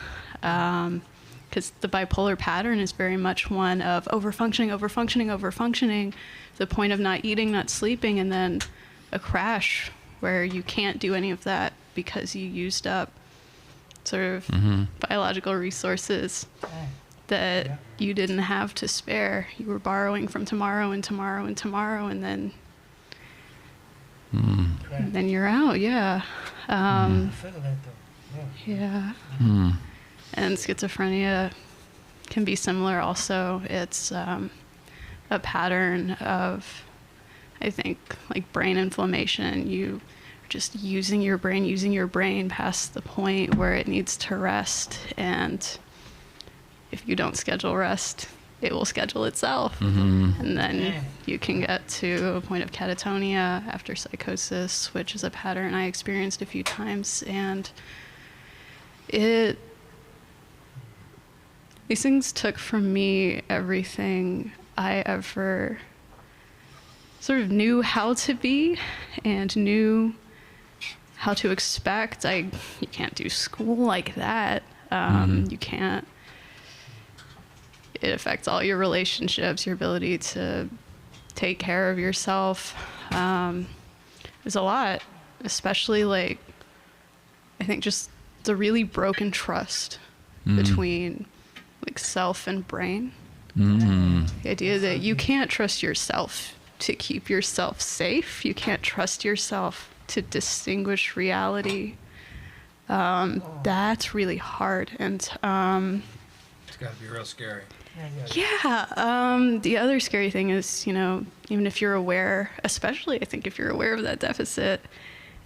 Because the bipolar pattern is very much one of overfunctioning, to the point of not eating, not sleeping, and then a crash where you can't do any of that because you used up sort of biological resources that you didn't have to spare. You were borrowing from tomorrow and tomorrow and tomorrow, and then then you're out. Yeah. Yeah. And schizophrenia can be similar also. It's a pattern of, I think, like brain inflammation. You just using your brain past the point where it needs to rest. And if you don't schedule rest, it will schedule itself. And then you can get to a point of catatonia after psychosis, which is a pattern I experienced a few times. And these things took from me everything I ever sort of knew how to be and knew how to expect. You can't do school like that. You can't. It affects all your relationships, your ability to take care of yourself. There's a lot, especially like, I think just the really broken trust between like self and brain. The idea that you can't trust yourself to keep yourself safe. You can't trust yourself to distinguish reality. That's really hard. And It's got to be real scary. yeah, the other scary thing is, you know, even if you're aware, especially I think if you're aware of that deficit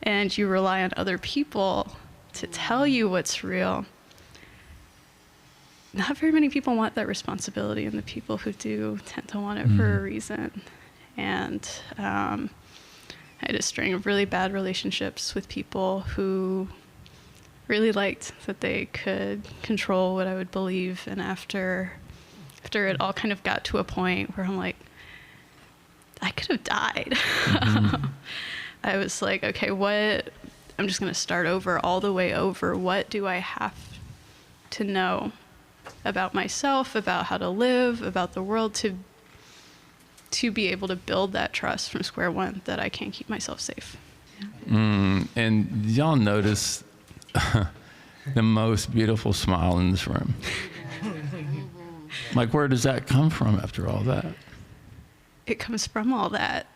and you rely on other people to tell you what's real, not very many people want that responsibility, and the people who do tend to want it for a reason. And I had a string of really bad relationships with people who really liked that they could control what I would believe. And after it all kind of got to a point where I'm like, I could have died. I was like, okay, I'm just going to start over, all the way over. What do I have to know about myself, about how to live, about the world, to be able to build that trust from square one that I can't keep myself safe. And y'all notice the most beautiful smile in this room. Like, where does that come from after all that? It comes from all that.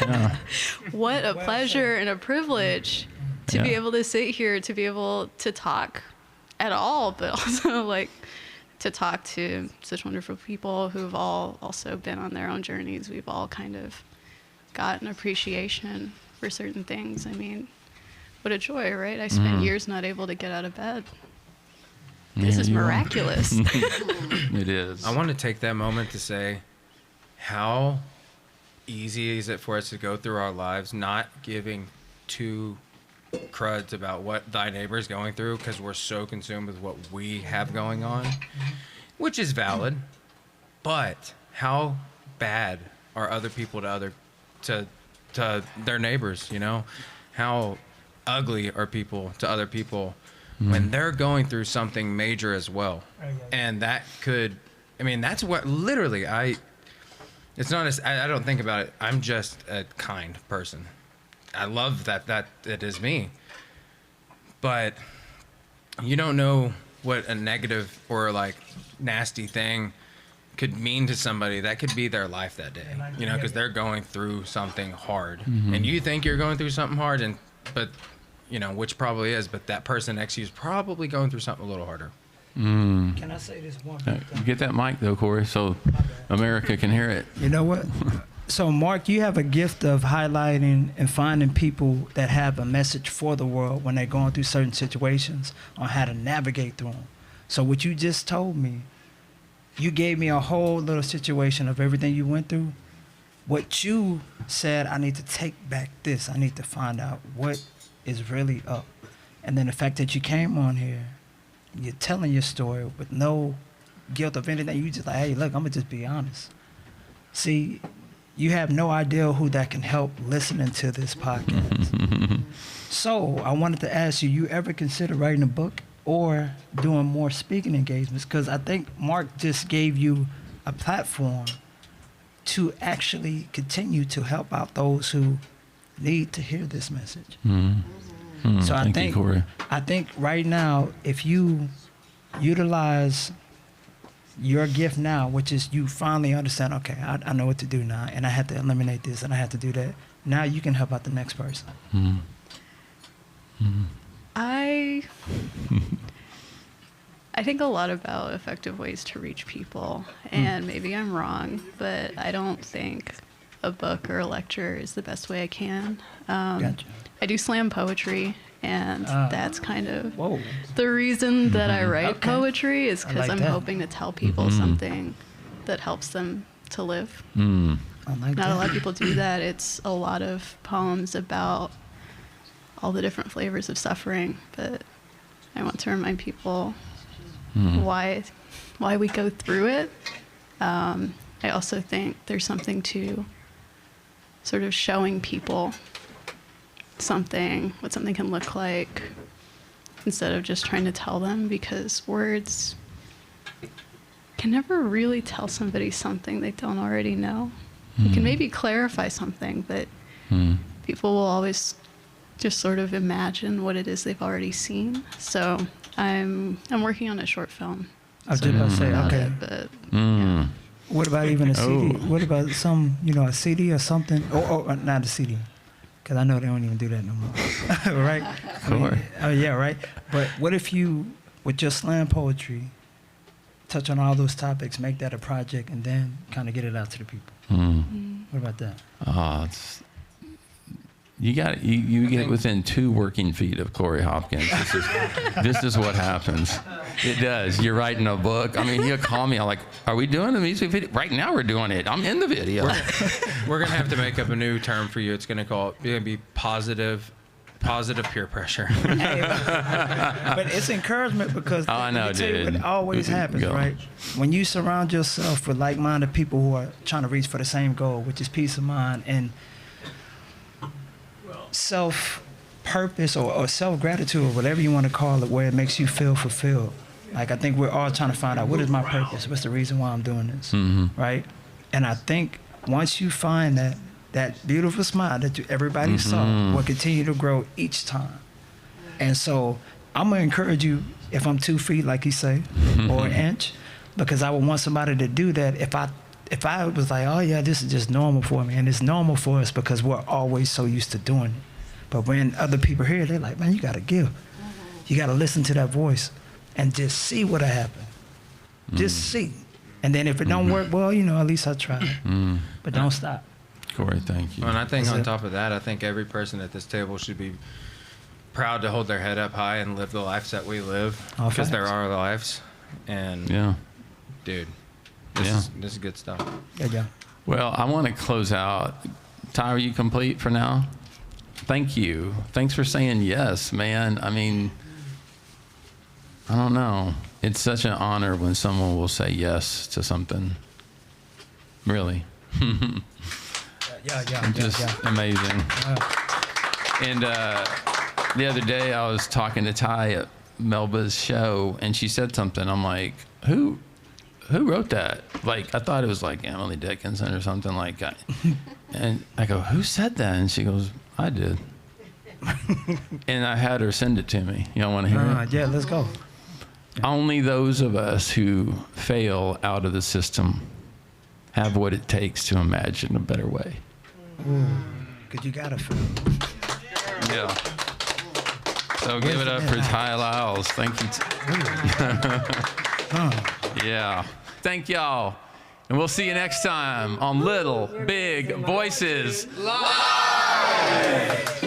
Yeah. What a pleasure and a privilege to be able to sit here, to be able to talk at all, but also like to talk to such wonderful people who've all also been on their own journeys. We've all kind of got an appreciation for certain things. I mean, what a joy, right? I spent years not able to get out of bed. This is miraculous. It is. I want to take that moment to say, how easy is it for us to go through our lives not giving two cruds about what thy neighbor is going through, because we're so consumed with what we have going on, which is valid. But how bad are other people to their neighbors? You know, how ugly are people to other people when they're going through something major as well? And that could, I mean, that's what literally it's not as, I don't think about it. I'm just a kind person. I love that it is me. But you don't know what a negative or like nasty thing could mean to somebody. That could be their life that day, you know, because they're going through something hard. And you think you're going through something hard, but you know, which probably is, but that person next to you is probably going through something a little harder. Can I say this one thing? Get that mic though, Cory, so America can hear it. You know what? So, Mark, you have a gift of highlighting and finding people that have a message for the world when they're going through certain situations on how to navigate through them. So what you just told me, you gave me a whole little situation of everything you went through. What you said, I need to take back this. I need to find out what is really up. And then the fact that you came on here, you're telling your story with no guilt of anything. You just like, hey, look, I'm going to just be honest. See, you have no idea who that can help listening to this podcast. So I wanted to ask you ever consider writing a book or doing more speaking engagements? Because I think Mark just gave you a platform to actually continue to help out those who need to hear this message. So I think, Cory. I think right now, if you utilize your gift now, which is you finally understand, okay, I know what to do now, and I have to eliminate this, and I have to do that. Now you can help out the next person. I think a lot about effective ways to reach people, and maybe I'm wrong, but I don't think a book or a lecture is the best way I can. Gotcha. I do slam poetry, And that's kind of the reason that I write poetry, is because I'm hoping to tell people something that helps them to live. Not a lot of people do that. It's a lot of poems about all the different flavors of suffering, but I want to remind people why we go through it. I also think there's something to sort of showing people what something can look like, instead of just trying to tell them, because words can never really tell somebody something they don't already know. You can maybe clarify something, but people will always just sort of imagine what it is they've already seen. So I'm working on a short film. I was just about to say, okay. Yeah. What about even a CD? What about a CD or something? Oh, not a CD. Because I know they don't even do that no more. Right? Yeah, right? But what if you, with your slam poetry, touch on all those topics, make that a project, and then kind of get it out to the people? What about that? You get within 2 working feet of Cory Hopkins. This is what happens. It does. You're writing a book. I mean, he'll call me. I'm like, are we doing a music video? Right now we're doing it. I'm in the video. We're going to have to make up a new term for you. It's going to be positive peer pressure. But it's encouragement, because I know, dude. It always happens, right? When you surround yourself with like-minded people who are trying to reach for the same goal, which is peace of mind and self-purpose or self-gratitude, or whatever you want to call it, where it makes you feel fulfilled. Like, I think we're all trying to find out, what is my purpose? What's the reason why I'm doing this, right? And I think once you find that beautiful smile that everybody saw will continue to grow each time. And so I'm going to encourage you, if I'm 2 feet, like you say, or an inch, because I would want somebody to do that. If I was like, oh yeah, this is just normal for me, and it's normal for us because we're always so used to doing it. But when other people hear it, they're like, man, you got to give. You got to listen to that voice and just see what'll happen. Just see. And then if it don't work, well, at least I tried. But don't stop. Cory, thank you. And I think on top of that, I think every person at this table should be proud to hold their head up high and live the lives that we live, because there are lives. And dude, this is good stuff. Yeah. Well, I want to close out. Ty, are you complete for now? Thank you. Thanks for saying yes, man. I mean, I don't know. It's such an honor when someone will say yes to something. Really. Just amazing. And the other day I was talking to Ty at Melba's show, and she said something. I'm like, who wrote that? Like, I thought it was like Emily Dickinson or something like that. And I go, who said that? And she goes, I did. And I had her send it to me. You don't want to hear it? Yeah, let's go. Only those of us who fail out of the system have what it takes to imagine a better way. Because you got to fail. Yeah. So give it up for Ty Lyles. Thank you. Yeah. Thank y'all. And we'll see you next time on Little Big Voices Live.